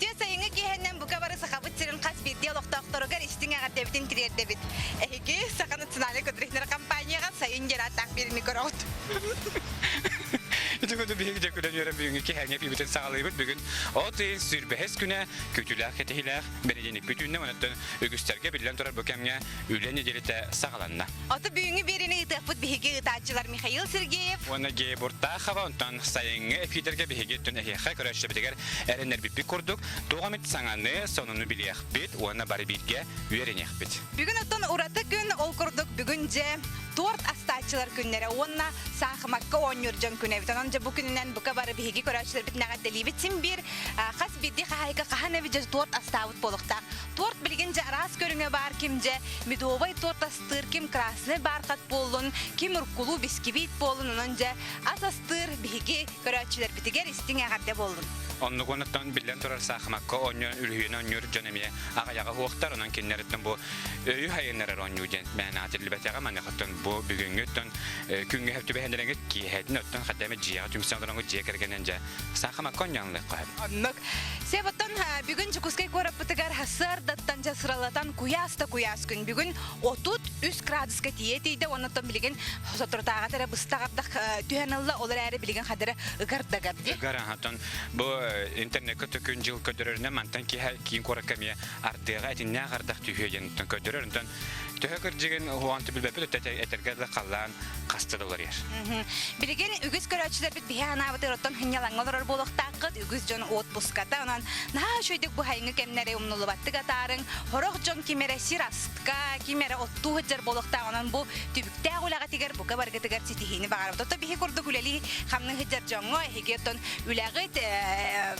Ege sayını gehenden bu kabarı sakabıtçının kas bir diyalog doktorugar istinga gadebtin kiriyerdebit. Ege sakını tınale kötürühnere kampanyaga sayın geratak birini görüyordu. Çünkü bir gece kullanıyorum bir iki her bir bütün sağlayıp bugün o değil sürbehes güne kötüler ketihler belediyenik bütününe manattan ögüsterge bilen torar bökemge ülen nedelite sağlanna. Atı büyüğü birini ıtıqpıt bihigi ıtaççılar Mikhail Sergeyev. Ona ge burta havantan sayın epiderge bihigi tün ehiye körüşte bitiger erenler bir kurduk. Doğamit sananı sonunu biliyek bit ona bari bilge üyerenek bit. Bugün atın uratı gün ol kurduk bugünce Tort astaçılar günlere onna sağmakka onurcan künevit. Onca bu gününden bu kabarı bihigi körüşler bitnaga deli bitim bir kas biddi kahayka kahane vijaz tort astavut bolukta. Tort bilgince aras görüne bar kimce midovay tort astır kim krasne barkat bolun kim urkulu biskivit bolun onca asastır bihigi körüşler bitiger istinga gadde bolun. Onu konuttan bilen torar sağmakka onyon ülhüyün onyor canemiye ağayağı huoktar onan kinleretten bu öğü hayırlara onyujen menatili betaga manakattan bu bugün ötten küngü hepti behenderenge ki hedin ötten kademe ciğer tüm sanırım ciğer kergenence sağmakka onyanlı koyar. Anlık. Sebatan bugün çukuskay korap bitigar hasar dattanca sıralatan kuyas gün bugün 33 graduska tiyetiydi onattan bilgin soturtağa tere bıstağabdak tühenalla olur eri bilgin kadere ıgardagardi. Garanhatan bu internet kötükün jıl ködürürüne mantan ki kiyin korakamiye ardığa etinne ağardak tühüyen ködürüründen tühekircigen huantı bilbepil etergerde kalan kastıdılar yer. Bilgin ügüz köröçüler bit bihana batırıttan hınyalan olur boluqtaqıt ügüz jon ot buskata onan naha şöydük bu hayını kemnere umnulu battık atarın horok jon kimere sirastka kimere ottu hıcar boluqta onan bu tübükte ulağa tiger bu kabarga tiger sitihini bağırıp da bihi kurdu güleli hamны hıcar jongo higeton ulağıt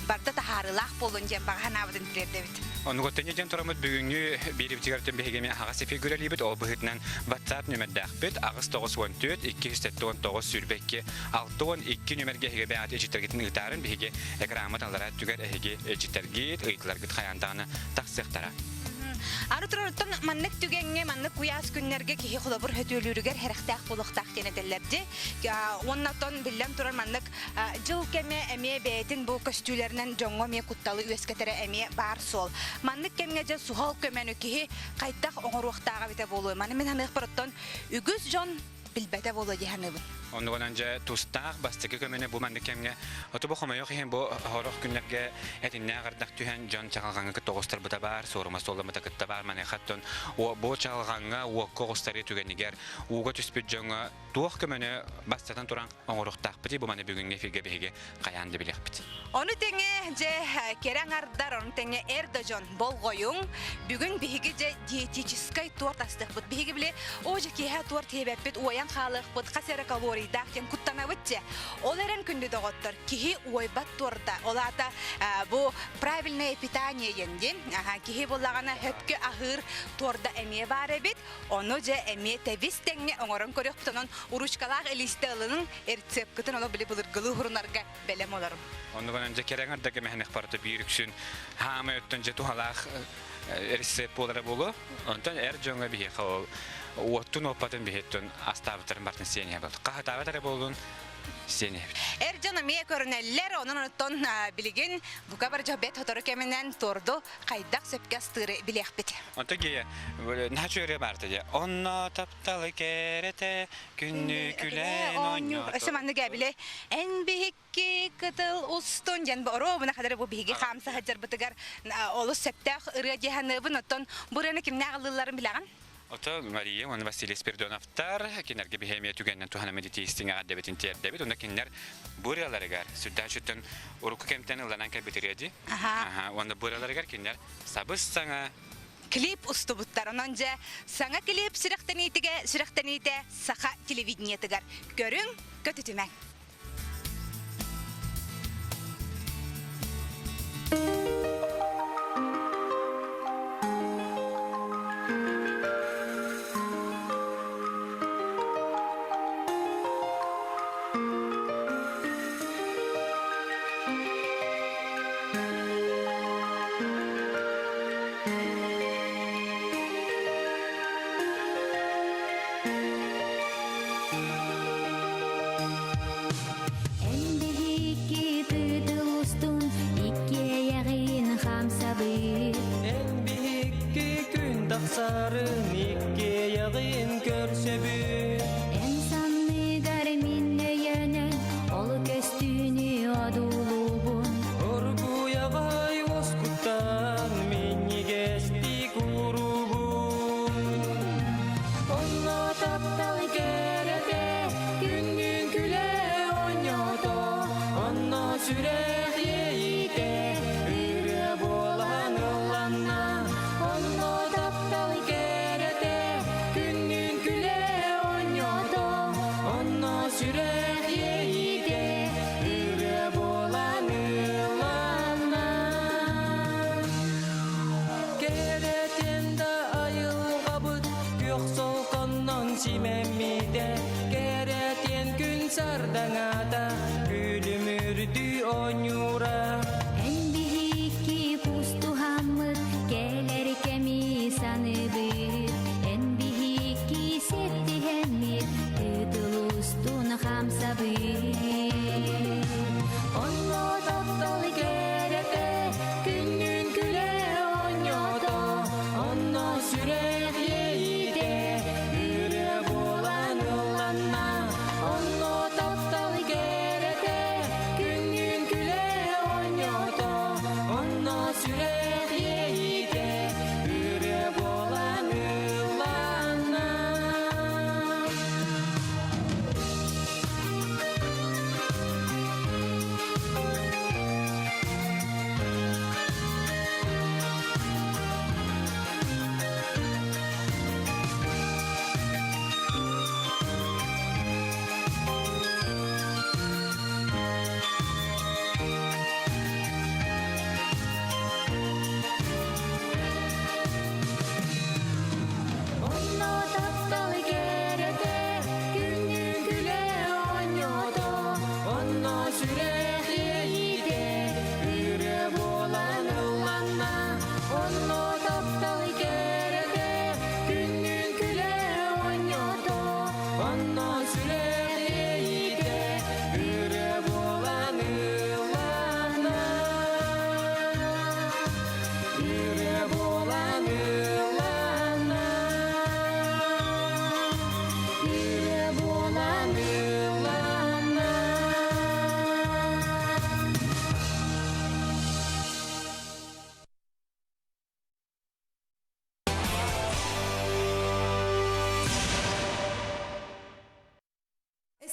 barda taharılaq bolunca bahana batın tirdebit. Onu götünce jan toramut bugünkü bir bitigarten behegemi hagası figüreli bit o bıhıtnan WhatsApp nümerdak bit ağız 914 279 sürbekke 612 nümerge hege beat ejitergitin ıtarın bihege ekramat alara tüger hege ejitergit ıyklar git hayandağını taksıqtara. Arıtırıttan manlık tügenge manlık kuyas günlerge ki xulabur hötülürüger herextaq boluqtaq denedellerdi. Onnaton billen turar manlık jıl keme emiye beytin bu köstülerinden jongo me kuttalı üesketere emiye bar sol. Manlık kemgece suhal kömenü ki qaytaq oңоруqtağa bite bolu. Mani men hanıq barıttan ügüz jon bilbete bolu jehanıbın. Onu önce tustaq bastıkı kömene bu mandikemge otu bu xomayoq hem bu horok günlerge etinne qardak tühen jon çaqalğanga toğustar buta bar soruma sollamata kıtta bar mane xatton o bu çaqalğanga o qoğustari tügeniger uga tüspüt jonga tuq kömene bastatan turan oңоруqtaq biti bu mane bugün nefige bege qayandı bilek biti. Onu tenge je keren ardar onu tenge erdojon bol goyun bugün bihige dietической торт астық бут бихиге биле оже кеһә торт hebepet оян халык бут касера калорий дактен куттана битче оларен күндү доготтор кихи ойбат торта олата бу правильное питание енден кихи боллагана хөпкө ахыр торда эмие бар бит ону же эмие тебис теңне оңорон көрөк тонон урушкалак элистелинин рецептин ону биле булургулу хурунарга белем оларым. Onu önce kerengardaki mehnek parta büyüksün hama ötten je tuhalaq recept olara bolu ondan jonga bihe xol ottun opatın bihetton astavtırın bartın seni bol qahatavatara bolun seni Ercan'a miye körüneller onun ton bilgin bu kadar cebet otoru keminden tordu kaydak sepkastırı bilek bit. onta ge böyle naçöre bartı ya onna taptalı kerete günlü külen onyo Semanı gebile en bihikki kıtıl ustun jan boro buna kadar bu bihiki hamsa hajar bitigar olu septak ırı cehanabın ton burana kim nağlıların bilen. Ota Maria on Vasily Spiridonavtar kinerge behemiyet tügenden tuhana meditiyistin adebetin terdebit onda kinler buralara gar südaşıtın uruku kemten ılanan kabitiriyadi. Aha onda buralara gar kinler sabız sana Klip ustubuttar onunca sana klip sürektenite saka televizyonetigar görün kötütümen.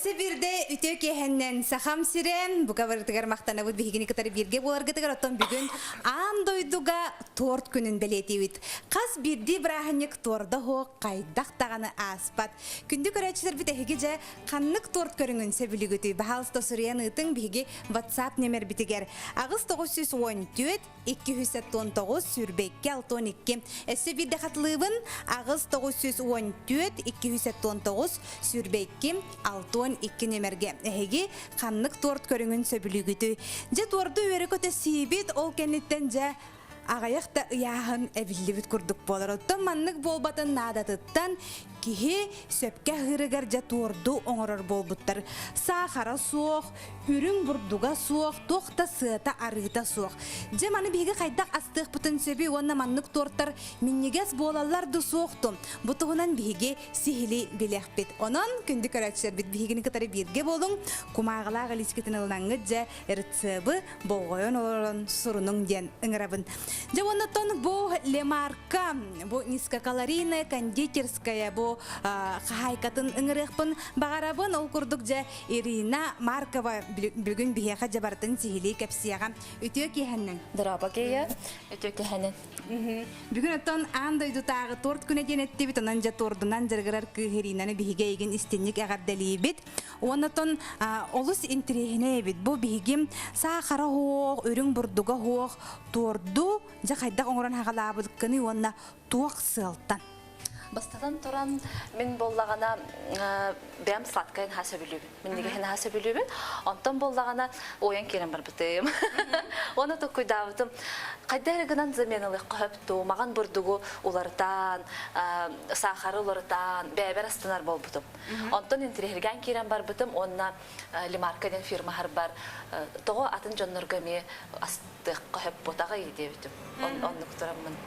Эссе бирде үтө кехеннен сахам сирен буга бардыгар мактанабыт бигини кытары бирге боларгытыгар оттон бүгүн андойдуга торт күнүн белетибит. Кас бирди браханник торда хо кайдак таганы аспат. Күндү көрөчүлөр бит эге же каннык торт көрүнгөн себилигүтү баалста сурен ытың биги WhatsApp номер битигер. Агыс 914 219 сүрбекке 62. Эссе бирде хатлыбын агыс 914 219 сүрбекке 62 нөмерге эһиги каннык торт көрүнгөн сөбүлүгүтү. Же торду өрөкөтө сибит ол кенеттен же агаяқта ыяһын эбиллибит курдук болар. Оттон маннык болбатын наадатыттан кихи сөпкө хырыгар же торду оңорор болбуттар. Сахара суох, үрүң бурдуга суох, тохта сыта арыта суох. Же маны биги кайдак астык бутун сөбү онна маннык торттар миннигес болаларды суохтум. Бутугунан биги сихили билехпит. Онон күндү көрөчүлөр бит бигини кытары бирге болуң. Кумагыла галискетин ылнаңы же рецебы болгойон олорон сурунуң ден ыңырабын. Же оннотон бу лемарка, бу низкокалорийная кондитерская, бу хайкатын ыңырыхпын багарабын ол курдук же Ирина Маркова бүгүн бияка жабартын сихили кепсияга үтө кехеннен. Драба кея, өтө кехенен. Бүгүн оттон андойду тагы торт күнө денетти бит, анан же тордунан жыргырар кыхеринаны биге еген истенник агарделибит. Оннотон олус интерехине бит. Бу бигим сахара хоох, өрүң бурдуга хоох, торду же кайдак оңорон хагалабыдыккыны онна туак сылтан. Бастадан туран мен боллагана бәм сладкайын хаса билүбүн. Мен неге хен хаса билүбүн. Онтон боллагана оян келем бар битем. Оны то куйдабытым. Кайдагынан заменалы капту, маган бурдугу улардан, сахары улардан бәбер астанар болбутум. Онтон интерерген келем бар битем. Онна лемаркадан фирма har бар. Того атын жонноргами астык кап ботага идебитим. Оннук турамын.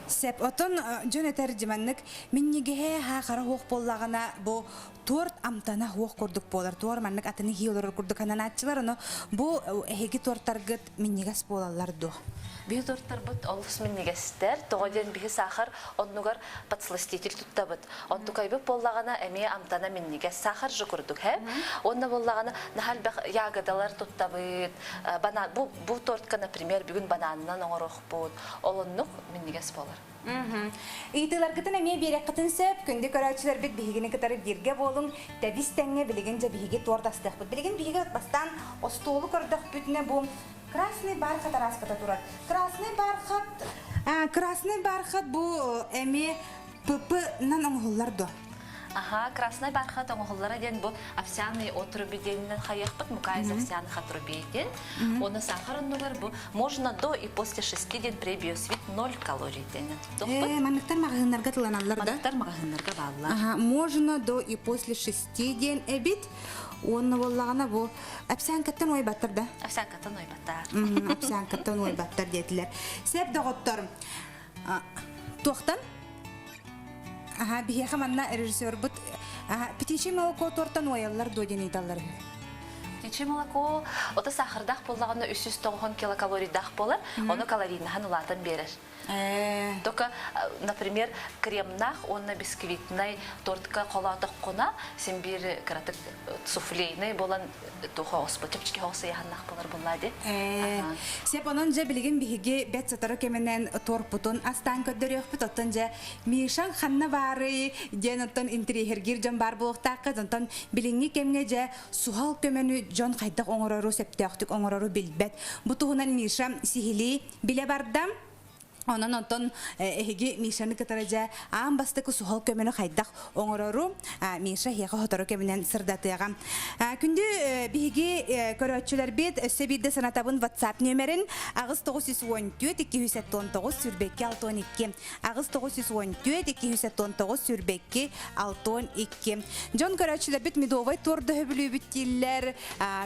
Сеп отон жөн этержиманнык миннигеhe ха кара хоох боллагана бу торт амтана хоох курдук болар. Тор маннык атыны хиолор курдук анаачылар но бу эги торттаргыт миннигес болалар до. Би торттар бут олус миннигестер, тогоден би сахар оннугар подсластитель туттабыт. Онту кайбык боллагана эме амтана миннигес сахар жукурдук he. Онна боллагана нахал ягодалар туттабыт. Бана бу тортка, например, бүгүн бананынан оңорох бут. Олоннук миннигес болар. Ыйтылар кытын эме берек кытын сөп, күндү көрөчүлөр бит бигини кытары бирге болуң, табис теңге билеген же биги торт астык бут. Билеген биги бастан остолу көрдүк бүтүнө бу красный бархат араската турат. Красный бархат бу эме пп нан оңголлар до. Ага, красный бархат оңголлары ден бу овсяный отруби денен хаяхпыт, мукайыз овсяный отруби ден. Оны сахар оннугар бу можно до и после 6 ден пребиосвит 0 калорий денен. Манныктар магазиндарга тыланалар да? Манныктар магазиндарга баалар. Ага, можно до и после 6 ден эбит. Онны боллагана бу апсанкаттан ойбаттар да? Апсанкаттан ойбаттар. Апсанкаттан ойбаттар детилер. Сеп доготтор. Тоқтан? Ага, бихеха манна режиссер бут. Птичий молоко тортан ояллар доден италлар. Птичий молоко ота сахардах боллагана 390 килокалорийдах болар, оны калорийнахан улатан берер. Только, например, кремнах, он на бисквитной тортка колатах кона, симбир кратык суфлейный болан туха оспа, чепчики хосы яханнах болар буллади. Сеп онон же билген биге бет сатары кеменен торпутун астан көдөрөк бит оттон же мишан ханна бары ден оттон интерьергир жон бар болуктакка онтон билинги кемге же сухал көмөнү жон кайдак оңорору септяктык оңорору билбет. Бутугунан мишам сихили биле бардам. Онан онтон эһиги мишаны кытаража амбастык сухал көмөнө хайдак оңорору миша хега хоторо көмөнөн сырдатыга. Күндү биги көрөчүлөр бит өссөбидде санатабын WhatsApp нөмерин агыс 914 219 сүрбекке 62. Агыс 914 219 сүрбекке 62. Жон көрөчүлөр бит медовый торду хөбүлүбүттилер,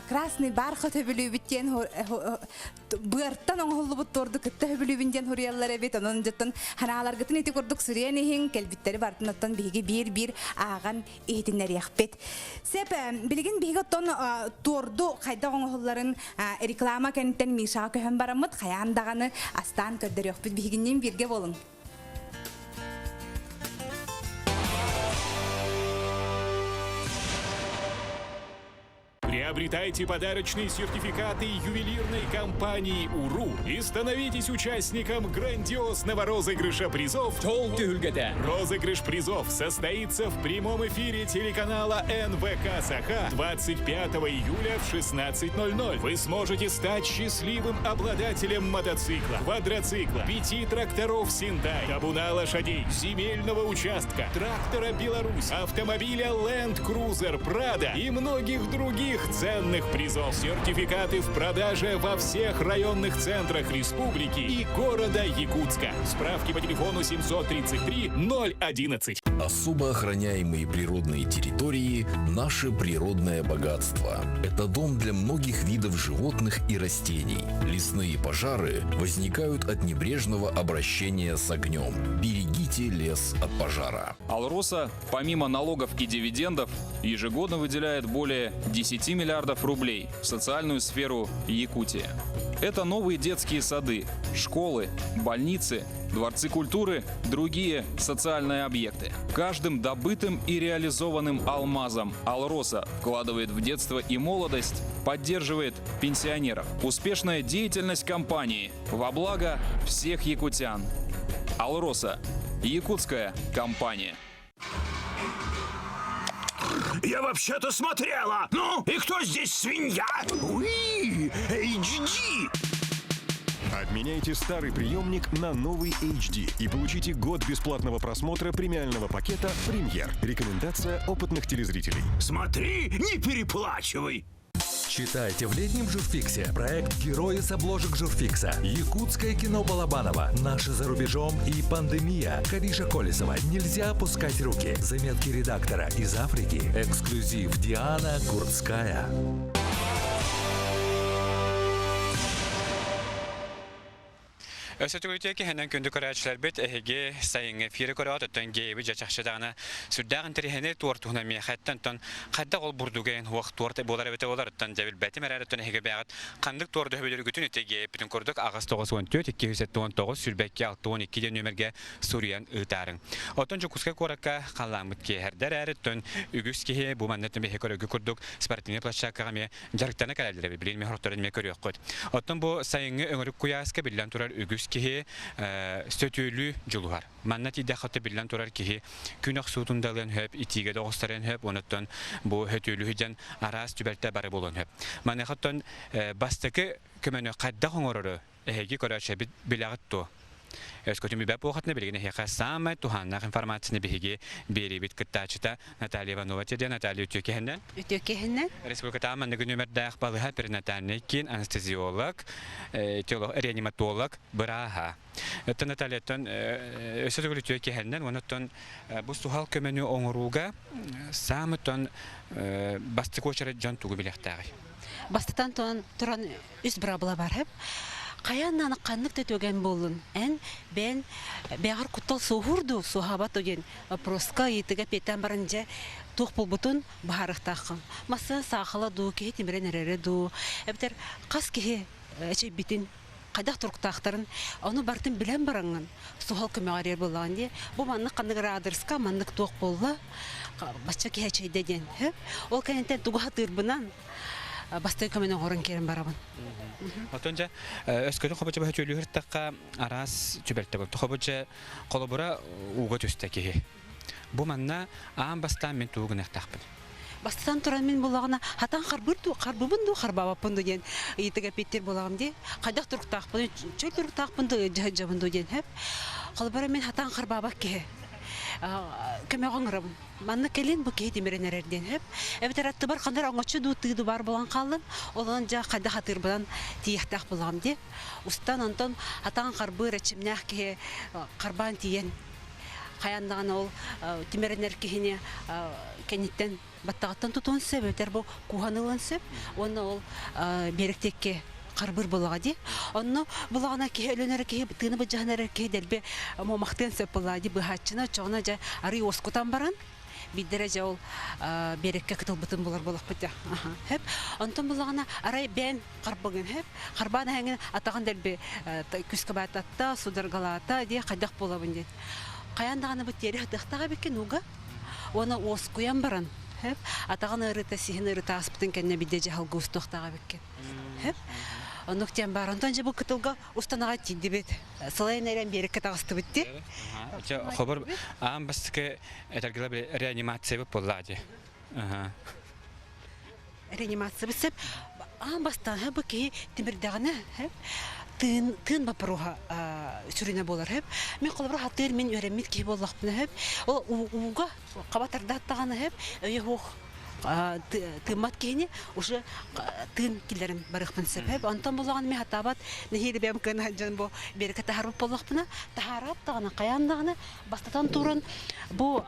красный бархат хөбүлүбүттен бырттан оңоллубут торду кытта хөбүлүбүнден хурьялар бит онон жаттан ханалар гытын ити курдук сүренихин келбиттери бартын оттан биги бир аган этинер яхпет. Сеп билген биги оттон торду кайда оңолларын реклама кенттен мишага көһөн барамыт каяндаганы астан көдөрөкпүт бигинен бирге болуң. Приобретайте подарочные сертификаты ювелирной компании «Уру» и становитесь участником грандиозного розыгрыша призов. Розыгрыш призов состоится в прямом эфире телеканала НВК «Саха» 25 июля в 16:00. Вы сможете стать счастливым обладателем мотоцикла, квадроцикла, 5 тракторов «Синдай», табуна лошадей, земельного участка, трактора «Беларусь», автомобиля Land Cruiser Prado и многих других ценных призов. Сертификаты в продаже во всех районных центрах республики и города Якутска. Справки по телефону 733 011. Особо охраняемые природные территории – наше природное богатство. Это дом для многих видов животных и растений. Лесные пожары возникают от небрежного обращения с огнем. Берегите лес от пожара. Алроса, помимо налогов и дивидендов, ежегодно выделяет более 10 миллиардов рублей в социальную сферу Якутии. Это новые детские сады, школы, больницы, дворцы культуры, другие социальные объекты. Каждым добытым и реализованным алмазом Алроса вкладывает в детство и молодость, поддерживает пенсионеров. Успешная деятельность компании во благо всех якутян. Алроса – якутская компания. Я вообще-то смотрела. Ну, и кто здесь свинья? Уи, HD. Обменяйте старый приемник на новый HD и получите год бесплатного просмотра премиального пакета «Премьер». Рекомендация опытных телезрителей. Смотри, не переплачивай. Читайте в летнем журфиксе проект «Герои с обложек журфикса». Якутское кино Балабанова. Наши за рубежом и пандемия. Кариша Колесова. Нельзя опускать руки. Заметки редактора из Африки. Эксклюзив Диана Гурцкая. Ösötügüteki hemen kündü körәчләр бит эһиге сайын эфире көрәт өттән гейби жачакшыдагына сүддәгән тирәһенә туартуна мехәттән тон кадда ул бурдугән вакыт туарты болар бите олар өттән җәбил бәте мәрәре өттән эһиге бәгат кандык туарды хөбелер күтүн итеге бүтән көрдек агыс 94 219 сүлбәккә 12 нөмергә Суриян ытарын. Отон жукуска коракка калламыт кеһәрдәр әреттән үгүс кеһе бу маннәтен бе көрәгә күрдек спортивный площадкага ме жарыктана каләләр билен мехротторын ме көрәк кот. Отон бу сайынны өңөрүк куяска билен турар үгүс кеһе сөтөлү жулугар. Маннати дахаты билен турар кеһе күнәк сутундалан хөп итиге догыстарын хөп онуттан бу хөтөлү һәҗән арас түбәлтә бары булган хөп. Манахаттан бастыкы көмәне кадда хоңороры эһеге көрәчә бит билагытты. Эскотими бәп вакытны билгене хәка самай туханнак информацияны биһиге беребит кыттачыта Наталья Иванова теде Наталья Үтөкеһеннән. Үтөкеһеннән. Республика Аманны гүнөмәрдә ахбалыга перинатальный кин анестезиолог, теолог, реаниматолог быраха. Это Наталья тон өсөтөгүлү Үтөкеһеннән онуттан бу сухал көмөнү оңоруга самытон бастыкочары жан тугу билектәгы. Бастан туран үз брабла бар хәп. Каяннан каннык төтөгән булын. Эн бен бәгәр куттал сухурду сухабат өген. Вопроска итеге петән барынҗа тук бул бутун барыктакын. Маса сахала ду ки тимренере ду. Эптер кас ки эче битин кадак турктактарын аны бартын белән баранган. Сухал көмәгәр булган ди. Бу манны каннык радырска маннык тук булла. Бача ки эче дигән. Ул кәнтә туга тырбынан бастай көмөнө горын керен барабын. Отонжа өскөтө хобоча бахы чөлү хыртакка арас түбәлтә бул. Хобоча колобура уга төстәке. Бу манна ам бастан мен тугын актакпын. Бастан туран мен булагына хатан харбыбын ду харбабапын деген итеге петтер булагым ди. Кадак турктакпын, чөл турктакпын жабын деген хеп. Колобура мен хатан харбаба ке. Кемегоңрабын. Манны келин бу кейти меренерден хеп. Эбетератты бар кандай аңачы ду тыйды бар булган калын. Олан жа кайда хатыр булган тияктак булгам ди. Устан антон хатан харбы речимнах ке карбан тиен. Каяндаган ол тимеренер кехине кенеттен баттагаттан тутун себептер бу куханылын сеп. Оны ол беректекке карбыр булагы. Онны булагына келенер ке тыны бужанер ке делбе момактен сеп булагы бахачына чогына жа ари оскутан баран. Биддере жол берекке кытыл бутын булар булак бите. Хеп антон булагына арай бен карбыгын хеп. Карбаны хәңен атаган делбе күскәбататта сударгалата ди кадак булабын ди. Каяндаганы бу терих дыктага бекен уга. Оны оскуян баран. Хеп, атаган ырыта сихин ырыта аспытын кенне биде жахал густохтага беккен. Хеп. Онук тем бар. Онтон же бу кытылга устанага тиди бит. Сылайын элен берек катагысты битти. Хобор ам бастыке этергила реанимация боллади. Реанимация бисеп бастан хеп ки тимирдагына хеп тын бапруха сүрүнө болор хеп. Мен колбур хатыр мен өремит ки боллакпын хеп. Ол уга кабатарда таганы хеп. Өйөх тымат кени уже тын килерин барыкпын себеп антон болгон мен хатабат нехири бем кына жан бу берке тахарып боллакпына тахарап таганы каяндаганы бастатан турун бу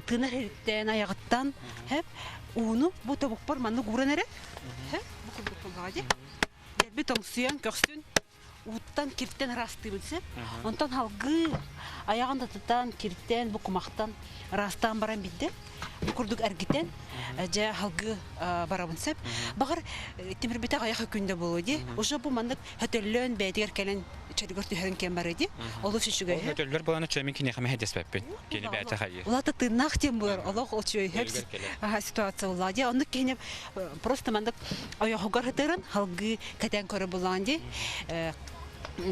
тынырыттен аягыттан хеп уну бу тобукпар манды гуранере хеп бу кубукпагади дерби тоңсуян көксүн уттан кирттен расты билсе антон халгы аягында тутан кирттен бу кумактан растан баран бидде бу курдук аргитен жа халгы барабын сеп багар темир бите аяк күндө болуди уже бу мандык хөтөллөн бәдер келен чөйгөр төһөн кем бар иди олу шүшүгө Хөтөллөр боланы чөмин кине хаме хедеспеппин кени бәте хайы улата тынак тем булар Аллах очой хеп ситуация улади аны кене просто мандык аягыгар хетерен халгы катан көрө буланди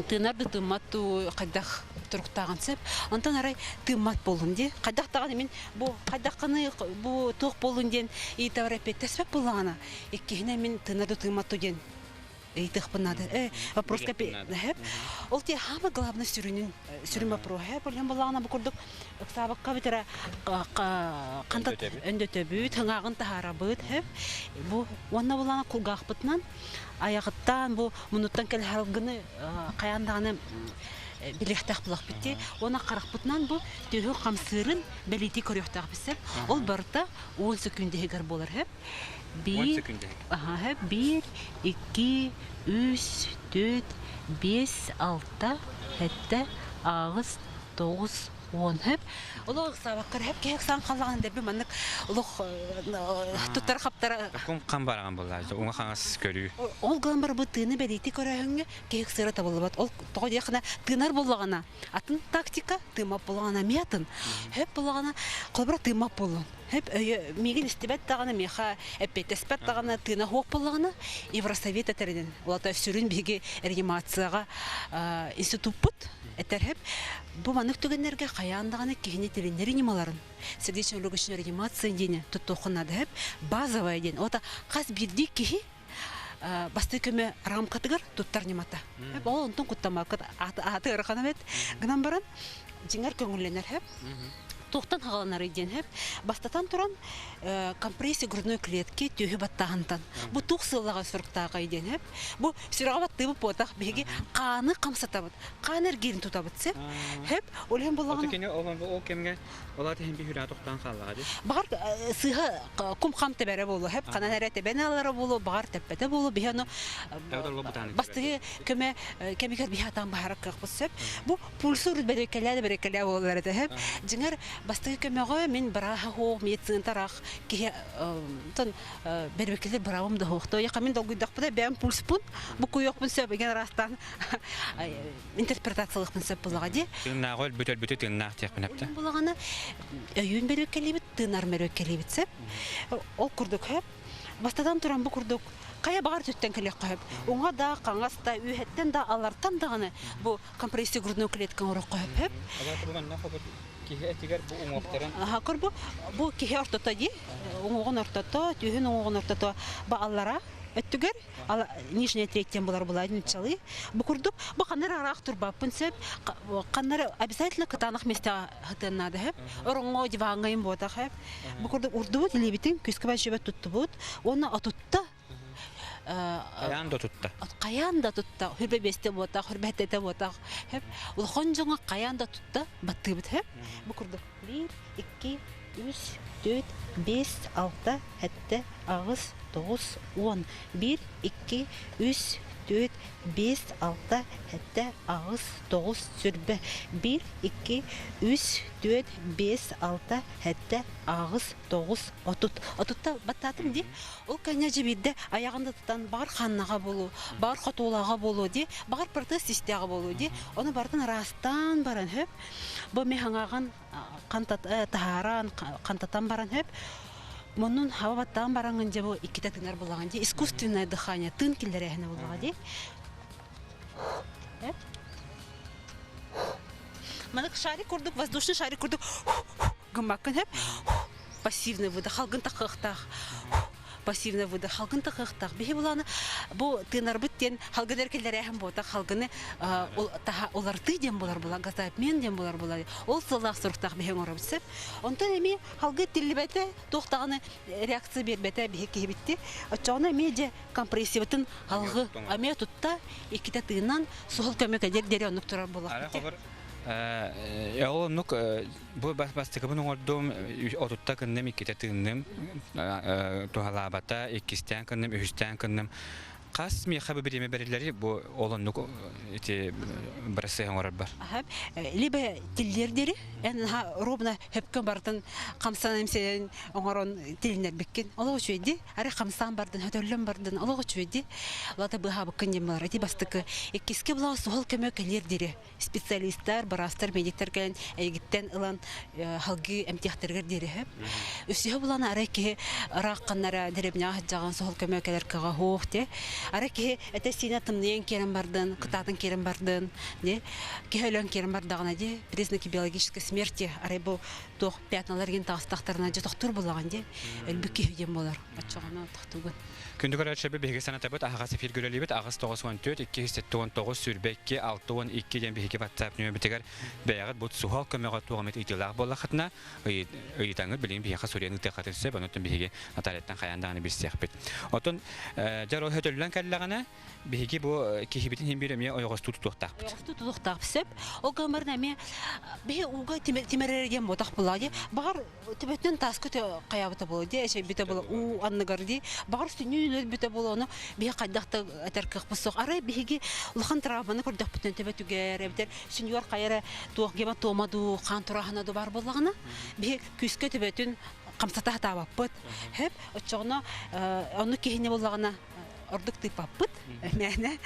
тынарды тыматту кайдах туруктаган сеп антан арай тымат болун ди кайдактаган мен бу кайдакканы бу ток болун ден итаврапет теспеп булгана эккене мен тынарды тыматту ден тыхпынады вопрос капи ол те хама главный сүрүн вопрос болен булгана бу курдук сабакка битера кантат өндөтөбүт тыңагын тахарабыт хеп бу онна булгана кулгакпытнан аягыттан бу мунуттан кел халгыны каяндаганы билехтах булак битти она каракпытнан бу төгө камсырын белити көрөктак бисеп ол барта 10 секундегер болор хеп 1 хеп 1 2 3 4 5 6 7 8 9 10 hep улуг сабаккар hep кек сан калган деп мандык улуг туттар каптара кум кам барган буллар уңа хаңас көрүү ол гамбар бу тыны белити көрөңгө кек сыра табылбат ол того якына тынар болгана атын тактика тымап болгана метын hep болгана колбура тымап болгон hep мигин истебет таганы меха эпетеспет таганы тына хок болгана Евросовет этерден улата сүрүн биги реанимацияга институт бут этер hep бу мандык түгеннерге каяндаганы кихини тилинер реанималарын сердечно-легочная реанимация дене туттохунады hep базовая ден ота кас бирди кихи бастыкеме рамкатыгар туттар немата hep ол онтон куттамакат аты ырканамет гынан баран жиңер көңүлленер hep тоқтан хагаланар иден hep бастатан туран компрессия грудной клетки түйі баттағантан бу туқ сыллага сұрықтаға иден hep бу сүрага баттыбы потақ беги қаны қамсатабыт қаны эргерин тутабыт сеп hep олен болған отекене ол кемге олаты хем бихүрә тоқтан қаллага ди багар сыга кум хам тебере болу hep қана нәрете беналары болу багар теппете болу бихано бастыгы көме кемигер бихатан бахарак кыпсып бу пульсур берекеле болар hep жиңер бастыгы көмөгө мен бараха хо медицина тарах ки тон бербекелер барабым да хокто я камин долгуйдак буда бем пульс пун бу куйок бун сөп ген растан интерпретациялык бун сөп булагади тына гол бүтөл тына тек пенепте булагана өйүн берекелебит тынар мерекелебит сөп ол курдук хеп бастадан туран бу курдук кая багар төттен келек кайып уңа да каңаста үйһеттен да алартан даганы бу компрессия грудной клетканы урак кайып хеп Корбу бу кихе ортото ди, уңгон ортото, түйүн уңгон ортото ба аллара өттүгөр, нижняя третья булар булады началы. Бу курдук, бу канар арак турбапын сеп, канар обязательно кытанак месте хатынады хеп. Орунго дивангайым бота хеп. Бу курдук урду лебитин күскө башыбы туттубут, оны атутта Каянда тутта, хүрбебесте бота, хүрбеттете бота. Hep ул хонжоңа каянда тутта, баттыбыт hep. Бу курдук 1 2 3 4 5 6 7 8 9 10 1 2 3 4 5 6 7 8 9 сүрбе 1 2 3 4 5 6 7 8 9 отутта баттатым ди ол конечно бирде аягында тутан бар ханнага болу бар хотулага болу ди бар протез система болу ди оны бардын растан баран хеп бу механгаган кантат тахаран кантатан баран хеп Монун хава баттан баранган же бу икките тынар булаган же искусственное дыхание тын килдерехне булаган же. Манак шарик курдук, воздушный шарик курдук. Гымакын хеп. Пассивный выдох, халгын тахыхтах. Пассивный выдох, халгын тахыхтах. Бихи буланы бу тынар биттен халгыдер килдерехен бота халгыны оларты дем булар була, газап мен дем булар була. Ол сылах суруктах бихи орабсып. Онтан эми халгы тиллибете тохтаганы реакция бербете бихи кибитти. Ачана меди компрессивтын халгы аме тутта иките тыынан сухал көмөк эдер деренук турар була. Олонук бу бастыгыбын оңордум отутта кынным икките тыынным тухалабата иккистен кынным үстен кынным Кас ми хабы биреме берилери бу олоннук эти барысы оңорор бар. Либо тиллердери, ха робна хепкөн бартын камсан эмсен оңорон тилинер беккен. Алга чөйди, аре камсан бардын, хөтөллөн бардын, алга чөйди. Лата быха бакын демлар, эти бастыкы эккиске була сухал көмөк элердери. Специалисттар, барастар, медиктер келен эгиттен ылан халгы эмтихтергер дери хеп. Үсү булана ареки ракканнара деребня жаган сухал көмөкелер кага хоохте. Ареки это сина тымнен керен бардын, кытатын керен бардын, не? Кехөлөн керен бардагына де признаки биологической смерти, аребу тох пятналарген тастактарына же токтур булаган де. Элбики хүйден болар. Ачагана токтугун. Күндүгөр чебе беге санатабыт агасы филгөлөлүбүт агас 94 279 сүрбекке 612 ден беге WhatsApp нөмөрүтөгөр беягат бут сухал көмөгө тугамет итилак боллахатна ыйтаңы билин бега сурен ытыкатырсы бонотун беге аталеттен каяндаганы билсекпит. Отун жаро хөтөллөн келлагана беге бу кихибитин химбиреме ойгосту туктак. Ойгосту туктак сеп. О гамарна ме беге уга тимерерген ботак булагы. Бар төбөтөн таскы каябыта болду. Эше бите боло у анныгарды. Бар сүнү бите болону бие кайдакта атеркык бусок. Ара беге улхан трабаны көрдөк бүтүн төбөтүгөр эбитер. Сүнүр кайра туак гема томаду кан турахана да бар болгона. Бие күскө төбөтүн камсата табаппыт. Хеп очогно аны кийине болгона ордук тыпаппыт. Мене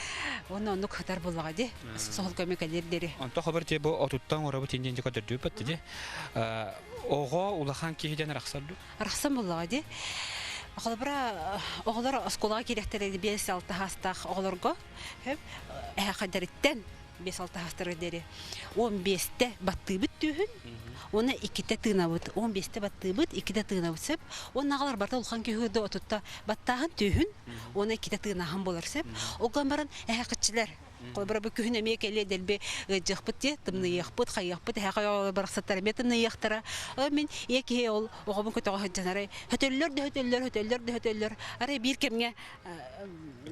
оны катар болгады. Сохол көмөкөлөрдери. Онто хабар же бу отуттан орабы тенденде көдөрдүп атты. Ого улахан кийиден рахсалду. Рахсан болгады. Оголбара оголор осколага керектерди 5-6 хастак оголорго хеп кадерттен 5-6 хастырдери 15-те баттыбыт түһүн оны 2-те тыынабыт 15-те баттыбыт 2-те тыынабыт онагалар барта улхан күйгөдө отутта баттаган түһүн оны 2-те тыынахан болор сеп оган баран кытчылар Колбара бу күһүн эме келе делбе жыхпыт те тымны яхпыт хаяхпыт хакай барсаттар метны яхтара мен эки ол огобун көтөгө жанары хөтөллөр аре бир кемге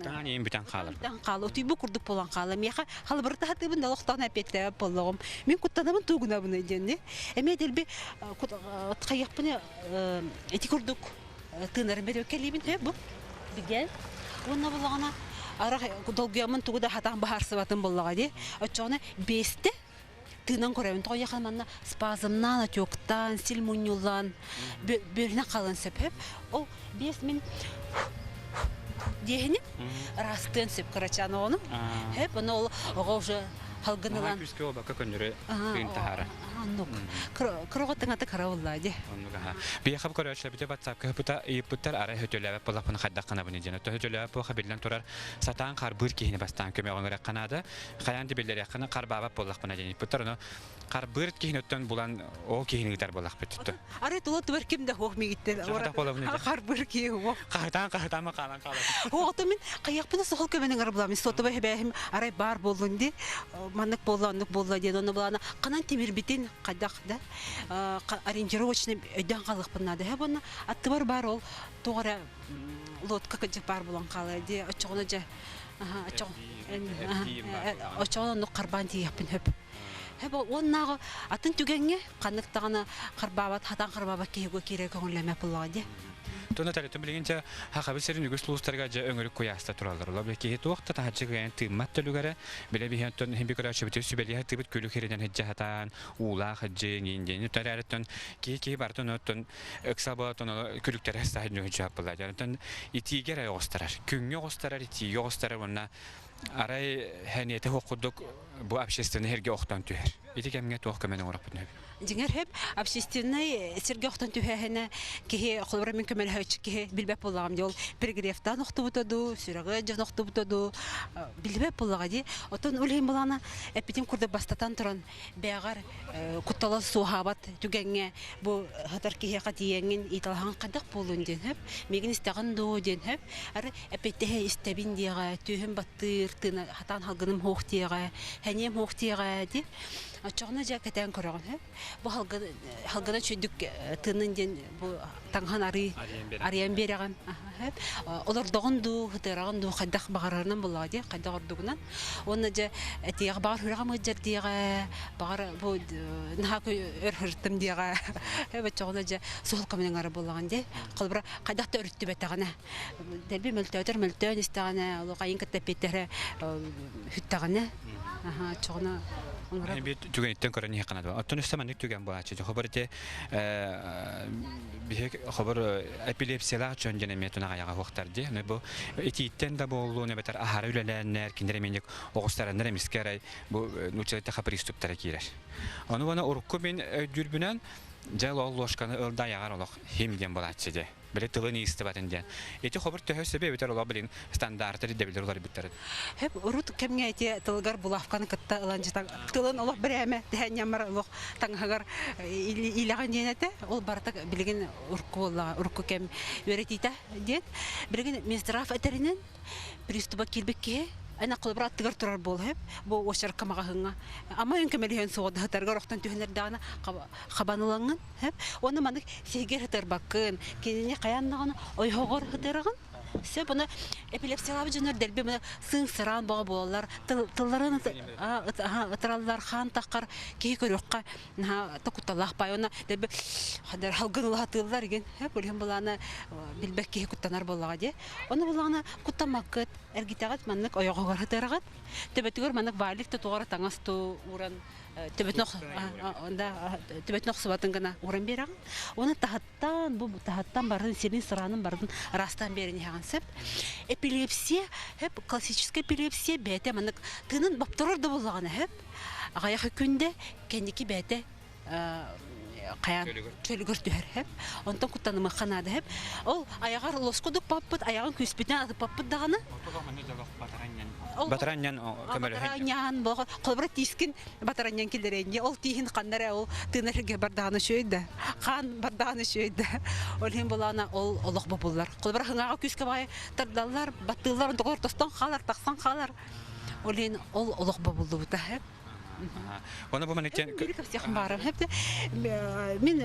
тани битен калыр калы түйбү курдук болгон калы меха халы бирта хатыбын да октан апетте болгом мен куттанамын тугуна буны денне эме делбе хаяхпыны эти курдук тынар бере келибин бу биген онна болгона ара долгиямын тугуда хатан бахарсы батын боллагади. Очоны 5-те тынан көрөмүн той яканманна спазмнан отёктан силмунюлан бөлүнө калын сепеп. Ол 5 мин дегени растын сеп карачаны onu. Хеп оны ол уже халгынылан. Күскө бака көндүрө кыйынтахара. Аннук. Кыроготтан ата каравыллади. Аннуга. Бияхап көрөчлөбүтө WhatsApp көпүтө ийиптер ара хөтөлөп болапын хаддакана буны жана хөтөлөп по хабилден турар сатан кар бир кийини бастан көмөгөнгө канада каянды белдер якына кар бабап боллакпына жени путар оны кар бир кийин өттөн булан о кийинитер боллак бетүттү. Ара тулат бир кимде хох мигиттер. Кар бир кийин. Картан калан калан. Оото мен каякпына сохол көмөнүн арбламын сотоба хебем ара бар болунди маннык болла ден оны булана канан темир битин кадак да ориентировочный өйдөн калыкпына да хебона аттыбар бар ол тогора лодка кыжык бар булан калы ди очогуна же очогуна карбан тияпын хөп хебо оннагы атын түгенге каныктагана карбабат хатан карбабат кийгө керек көңүлөмө булады. Тона талет билгенче хакабысырын үгүс лустарга же өңөрүк кояста туралар. Лабы ки туакта тахачыгын тыммат төлүгөрө биле бихентон химбикөрачы бит сүбели хатыбыт көлү херенен хеджахатан ула хаджы нинден тарараттан ки бартон оттон эксабатон күлүктөр сахын жап булар. Жантан итигер айгостарар. Күнгө гостарар итиге гостарар онна арай хәниете хокудук бу общественный херге охтан түһәр. Ити кемгә тух көмәнең урак битне. Дигәр һәп общественный сергә охтан түһәһенә ки хлора мен көмәл һәч ки билбәп булган ел перегревтан охты бутаду, сүрәгә җан охты бутаду, билбәп булган ди. Отын үлем булана эпитем курда бастатан торан бәгәр кутала сухабат түгәнгә бу хатар ки хатиеңин италган кадак булун дин һәп меген истәгән ду дин һәп ары эпетте истәбин дигә түһем баттыр тына хатан халгыным хохтига хәнем хохтига ди. Ачыгына җәкәтән күргән һәп бу халгына чөйдүк тынын дин бу таңхан ариен бергән һәп олар догынду хытыраган ду хадак багарынан була ди кайда гордугынан оны җә әтиягә бар хурага мыҗыр дигә бар бу нахак өрһөртем дигә һәп ачыгына җә сул каменең ары булган ди кылбыр кайдакта өртте бетәгәнә дәлби мөлтәтер истәгәнә ул кайын кәтәпеттере хүттәгәнә ачыгына бит түгәйттән көрәне хакына да. Аттан үстәмәнлек түгән бу ачы. Хәбәр ите бихек хәбәр эпилепсиялар өчен генә метуна ягы вакыттар ди. Менә бу ититтән дә булу не бетер ахары үләләннәр киндер менек огыстарыннар эмискәрәй бу нучелетә приступтар кирәш. Аны бана урукку мен дүрбүнән жайлы ложканы ылда ягар олох химден булачы ди. Биле тылын истебатын дигән. Эти хәбәр төһә себеп бетер ола билен стандарты дип билер улар биттер. Hep urut kemge eti tılgar bulafkan kıtta ılancıtan tılın Allah bireme dehen yamar Allah tanhagar ilagan yenete ol bartak bilgin urku kem öğretite diye bilgin misraf eterinin pristuba kilbekki ana qılbrat tıgar turar bol hep bu oşar kamaga hınga ama yönkemelihen soğuda hatargar oqtan tühünler dağına qabanılanın hep onu manık seger hatar bakın kendine kayanlığını oyhoğor hataragın Все, bunu epilepsiyalar jünür delbe bunu sın sıran bağı boğalar tıllarını ıtırallar xan taqar keyi körüqqa takutallah pay ona delbe hadar halgınılaha tıllar gen hep ölüm bulana bilbek keyi kuttanar bolağa de onu bulana kuttamakıt ergitagat manlık oyoğugar hıtırağat tebetügör manlık valik tutuğara tağas tu uğran tebet nok sıvatın gana uğran berağın onu tahattan bardın senin sıranın bardın rastan berin yağın sep epilepsiya hep klassическая epilepsiya bete manlık tının baptırır da bulağını hep ağayak hükünde kendiki bete kayan çölgür tüher hep ondan kuttanımı kanadı hep ol ayagar loskuduk pappıt ayağın küspüten atıp pappıt dağını Bataranyan kömele. Bataranyan bu kolbrat tiskin bataranyan kilderenge ol tihin kanlara ol tınırge bardağını şöyde kan bardağını şöyde ol hem bulana ol Allah babullar kolbrat hınga küske bay tardallar battılar ondan tostan kalar taksan kalar ol hem ol Allah babuldu bu da hep Ona bu meneken bir kapsayım var hep de min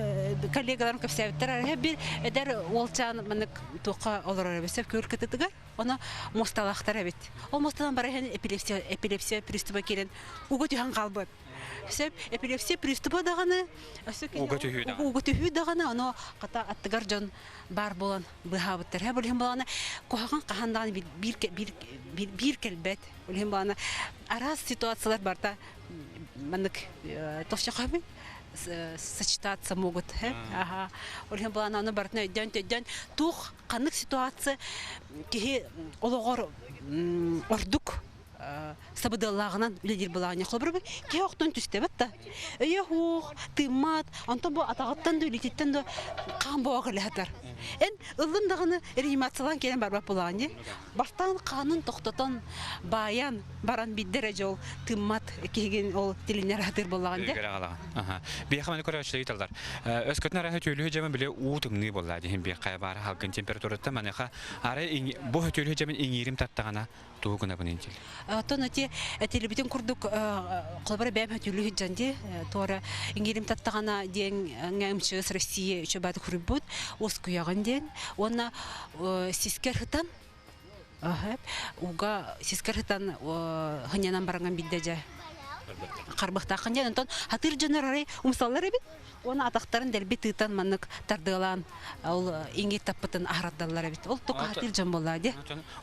kollegalarım kapsayıptılar hep bir eder olçan menek toqa olur besep körketetigar ona mostalaqtar evet o mostadan bara hani epilepsiya pristupa kelen ugu tühan qalbıt Sep epilepsiya pristupa dağını ugu tühü dağını onu qata attıgar jon bar bolan bıhabıttır hep ölüm bolana koğan qahandan bir kelbet ölüm bolana araz situatsiyalar barda Маннык товчакабы сочетаться могут. Ага. Олем балана аны бартына өйдөн тух канык ситуация ки ологор ордук сабыдаллагынан үледир баланы хобрбы ки октон түстебет да. Өйөх тымат антон бу атагаттан да үлететтен да кан боогылатар. Эн ылым дагыны реанимациялан келен барбап буланы. Баштан канын токтотон баян баран биддере жол тымат кеген ол тилинер хатыр булган да. Ага. Би хаманы көрөчлөр италдар. Өскөтнөр рахат үлү жемин биле уутымны болду. Хим би кайбар халкын температурата манаха ары бу хөтөлү жемин иңирим таттагана тугуна бунинчил. Тонати телебитен курдук кылбар бәм хөтөлү жанди тора иңирим таттагана ден ңәмчес Россия чөбат хүрбут оскуяган ден она сискер хытан уга сискер хытан хынянан барган биддеже карбыктакан ден онтон хатыр жанары умсаллар бит оны атактарын делби тытан маннык тардылан ол иңир таппытын ахрадаллар бит ол тока хатыр жан боллади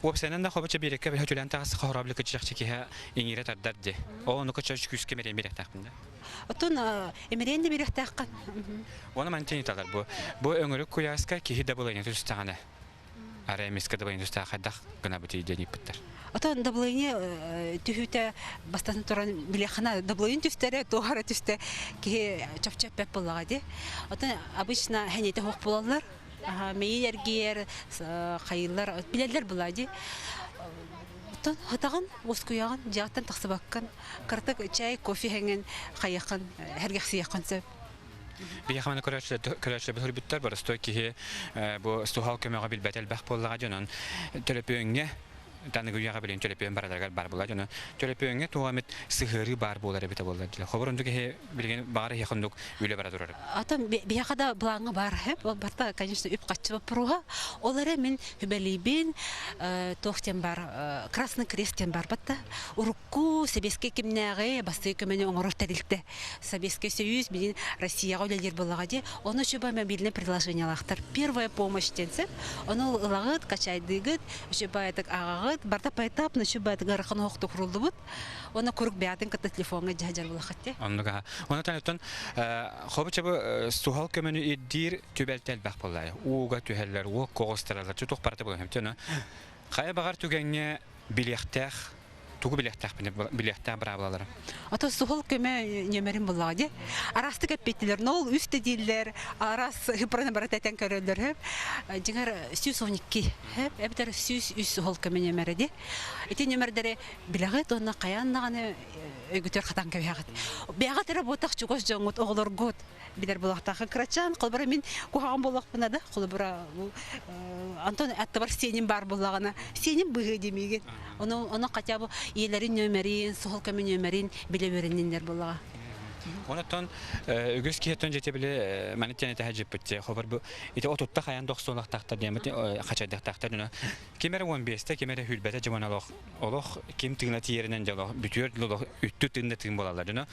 опсенен да хобача берекке бе хөтөлөн тагысы хораблык чакчы ки иңире тардарди оны кочоч күскө мере берек такында отон эмеренде берек таккан оны мантени талар бу өңөрүк куяска ки хиде болайны түстагана Арай мискада байын туста хайдах гына бити денеп биттер. Отон даблыйны түһүтэ бастан туран билехана даблыйын түстәре тугара түстә ки чапчап пеп булагы. Отон обычно хәнете хок булалар. Мейлергер, хайыллар, билелер булагы. Отон хатаган воскуяган жактан таксыбаккан, картык чай, кофе хәнген хайякан, һәргәхси якынсы. Бияхманы көрәчле бер биттер бар стойки бу стухал көмөгө билбетел бах боллага жонон төлөпөңгө таныгы яга билен төлөпөң барадарга бар була жона төлөпөңгө тугамет сыгыры бар болар бите болар диле хоборундуге билген бары якындык үле бара турар. Атам биякада булаңы бар хеп барта конечно үп качып пруга олары мен хүбелибин тохтен бар Красный Кресттен бар батта урукку Советский кимнәгы басты көмөнө оңорор тәрилтте Советский Союз билин Россияга үлелер булага ди оны шуба мен билне предложениялахтар первая помощь тенсеп оны ылагыт качайдыгыт шуба этак агагыт барта поэтапно шуба гархан хокты курулду бут оны күрүк бәтин кытта телефонга жажар булахатте Оннуга оны танытын хобычабы стухал көмөнө иддир түбелтел бах боллай уга түһәлләр у когостаралар чутук парты булам хемтена кая багар түгәнгә билехтах тугу билехтах бравалар. Ата сухол көмө нөмерин булады. Арасты кепеттилер, нол үстө диллер, арас хыпраны барататан көрөлдөр хеп. Жигер 112 хеп, эбитер 100 сухол көмө нөмереди. Эти нөмердери билагы тонна каяннаганы өгүтөр хатан кебягат. Бягат работак чугос жоңут оглор год. Билер булактагы крачан, кылбара мен кухаган булакпына да, кылбара Антон аттабар сенин бар буллагына. Сенин быгы демеген. Оны хотя бы елерин нөмерин, сухол көмө нөмерин биле береннер буллага. Онотон үгүс киеттен жете биле манеттен тахажып битте. Хабар бу ите отутта хаян 90 тактар демет качадак тактар жана. Кемере 15те кемере хүлбете жаманалык. Олох ким тыгна тиеринен жало бүтүр лолох үттү тынды тын болалар жана.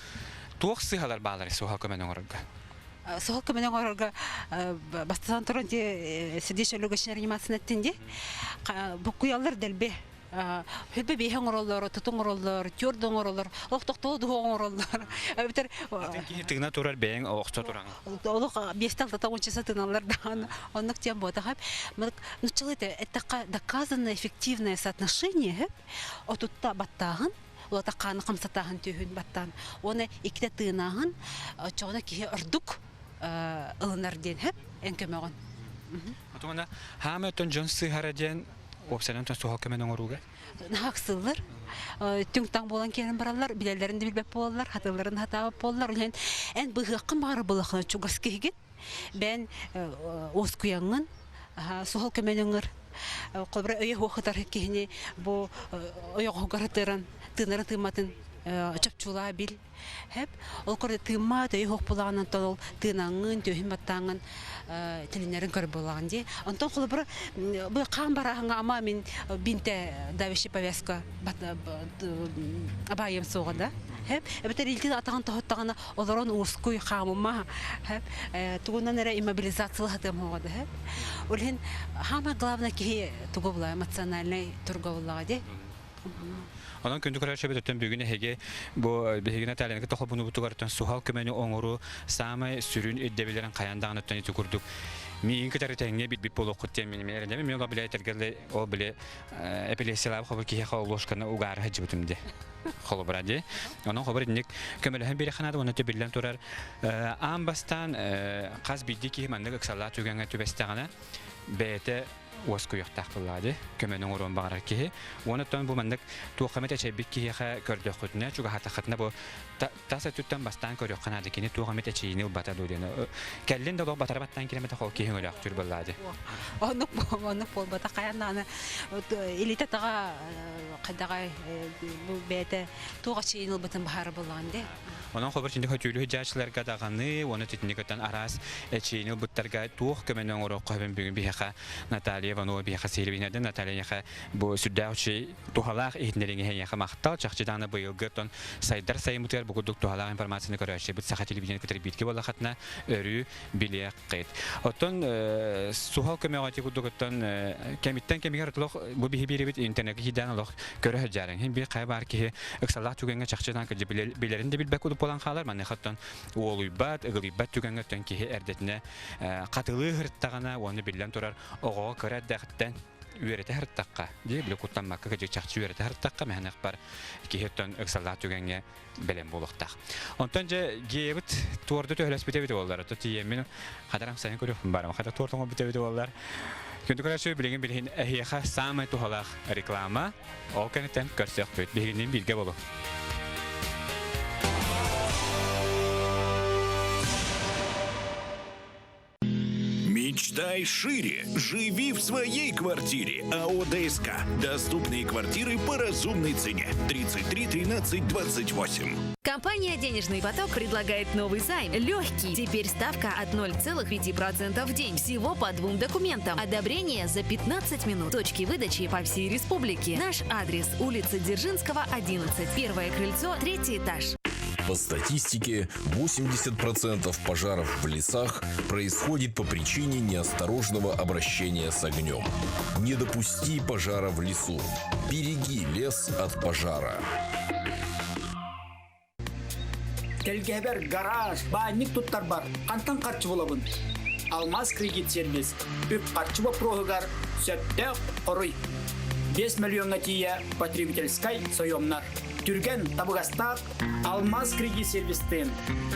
Туаксы халар баалар сухол көмөнөн орга. Сухол көмөнөн орга бастан туран те сердечный реанимация неттинде. Бу куялар делбе Hübe bihen orollar, tutun orollar, türdün orollar, oqtoqtoğu duğun orollar. Biter. Tığına turar beyin oqta turan. Олық бестал тата ончаса тыналар да, оннық тем бода хап. Нучылыты, это доказанное эффективное соотношение отутта баттагын, олата қаны қымсатагын түйін баттан. Оны икте тыынагын, чоғына кие ұрдук ылынарден хап, энкемегін. Отуғана, хаметтен жонсы хараден Опсанан тосту халкымен оңыруға? Нақсылар. Түңтаң болан керін баралар, билелерін де білбеп болалар, хатыларын хатабып болалар. Ән бұғыққын бары бұлақына чуғаскейген. Бән оз күяңын, суғал көмен оңыр. Қолбыра өйе хоқытар кейіне бұл өйе хоқаратырын, тынырын тыматын чапчула бил. Хеп, ол көрді тымат, өйе хоқ болағынан тол тынаңын, түйін баттаңын, тілінерін көр болаған де. Антон қолбыра бұл қан барағыңа ама мен бинте давеші повязка абайым соғында. Хеп, әбітер елтен атаған тоғыттағына оларын ұрскөй қамыма. Хеп, туғынан әрі иммобилизациялы хатым оғады. Хеп, олен хама главна кей туғы бұла, эмоциональный тұрға бұлаға де. Ondan kündü karar şöbet ötten büyüğüne hege bu hegine talenek toxu bunu butugartan suhal kömeni oңuru samay sürün eddebilerin kayandağın ötten iti kurduk. Min kadar tenge bit bolu kutten min merende min ola bile tergelle o bile epilesiyalar xabar ki xal loşkana ugar hacıbıtımdı. Xolo bradi. Onun xabar indik kömelen biri xanada onu tebillen turar. Ambastan qaz bildi ki mandık aksallar tügenge tübestağına bete Osku yaqtaq bulladı. Kömenin orun bağırar ki. Ondan bu mandık tuğamet açabik ki gördük xutna. Çünkü hatta xatna bu tasa tuttan bastan görüyor kanadı ki tuğamet açıyını bata duyduğunu. Kellin de batara battan kilometre xol ki öyle aktör bulladı. Onu pol bata kayanana elite tağa qadağa bu bete tuğa çeyinil batın bahar bullandı. Onun xabar şimdi hötülü hüccaçlar qadağını onu teknikten aras çeyinil buttarga tuğ kömenin orun qoyben bugün bir haqa Natalya Vanova bir xasili binədə Natalya bu süddəçi tuhalaq ehtnərinə həyəxə maqtal çaqçıdan bu il gırton saydar sayımıtlar bu quduk tuhalaq informasiyasını görəşə bu saxat televiziyon kötər bitki bolla xatna örü biliyə qeyd. Otdan suhal köməgəti qudukdan kəmitdən kəmigər tuluq bu bir bit internet hidən oluq görə həcərin. Hem bir qaybar ki əksəllah tügəngə çaqçıdan ki bilərində bilbək olub olan xalar mənə xatdan oluybat, ıqlıybat tügəngətdən ki ərdətinə qatılı hırtdağına onu bilən turar oğu körət dəxtdən üörete hartaqqa diye bile kutlanmakka kecek çaqçı üörete hartaqqa mehnek bar kihetten eksallat tügenge belen boluqtaq. Ontanca gebit tordu töhles bitebidi bollar. Tiyemin hadaram sayın görüyorum barım. Hada tortuğu bitebidi bollar. Күнді көрәші білген білген әйеға самай тұғалақ реклама, ол кәнеттен көрсек бөт, білгеннен білге болу. Мечтай шире. Живи в своей квартире. АО ДСК. Доступные квартиры по разумной цене. 33 13 28. Компания «Денежный поток» предлагает новый займ. Легкий. Теперь ставка от 0,5% в день. Всего по 2 документам. Одобрение за 15 минут. Точки выдачи по всей республике. Наш адрес – улица Дзержинского, 11. Первое крыльцо, 3-й этаж. По статистике, 80% пожаров в лесах происходит по причине неосторожного обращения с огнем. Не допусти пожара в лесу. Береги лес от пожара. Телгебер, гараж, банник туттар бар. Кантан карчы болабын. Алмаз кредит сервис. Үп карчы боп прогар. Сөтте коруй. 5 миллионга тие потребительской соемнар. Түрген табыгастак Алмаз кредит сервистен.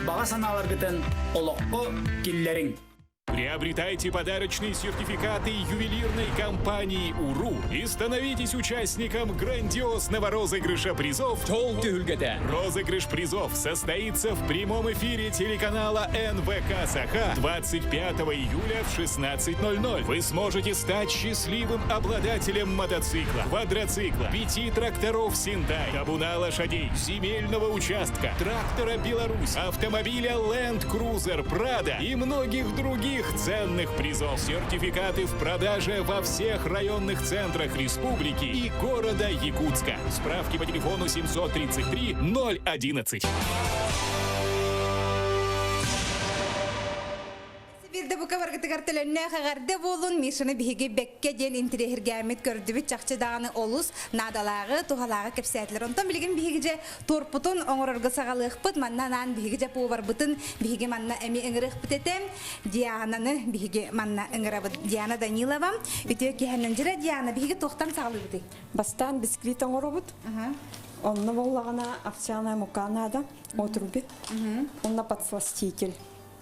Бага саналаргытын олоққо киллерин. Приобретайте подарочные сертификаты ювелирной компании «Уру» и становитесь участником грандиозного розыгрыша призов «Тол Тюльгата». Розыгрыш призов состоится в прямом эфире телеканала НВК «Саха» 25 июля в 16:00. Вы сможете стать счастливым обладателем мотоцикла, квадроцикла, 5 тракторов «Синтай», табуна лошадей, земельного участка, трактора «Беларусь», автомобиля Land Cruiser Prado и многих других ценных призов. Сертификаты в продаже во всех районных центрах республики и города Якутска. Справки по телефону 733 011. Birde bu kavargıtıgar tölönne xagarda bolun mişini bihigi bekke den intirehirgämet gördübü çaqçı dağını olus nadalağı tuhalağı kepsatlar ondan bilgin bihigice torputun oňororga sagalyqpıt mannan bihigice bu var butun bihigi manna emi ıngırıqpıt etem Dianany bihigi manna ıngırabı Diana Danilova ütüye kehenenjire Diana bihigi toxtam sagalypdy Бастан бисквит оңоробут. Онна боллагана овсяная мука надо, отруби. Онна подсластитель.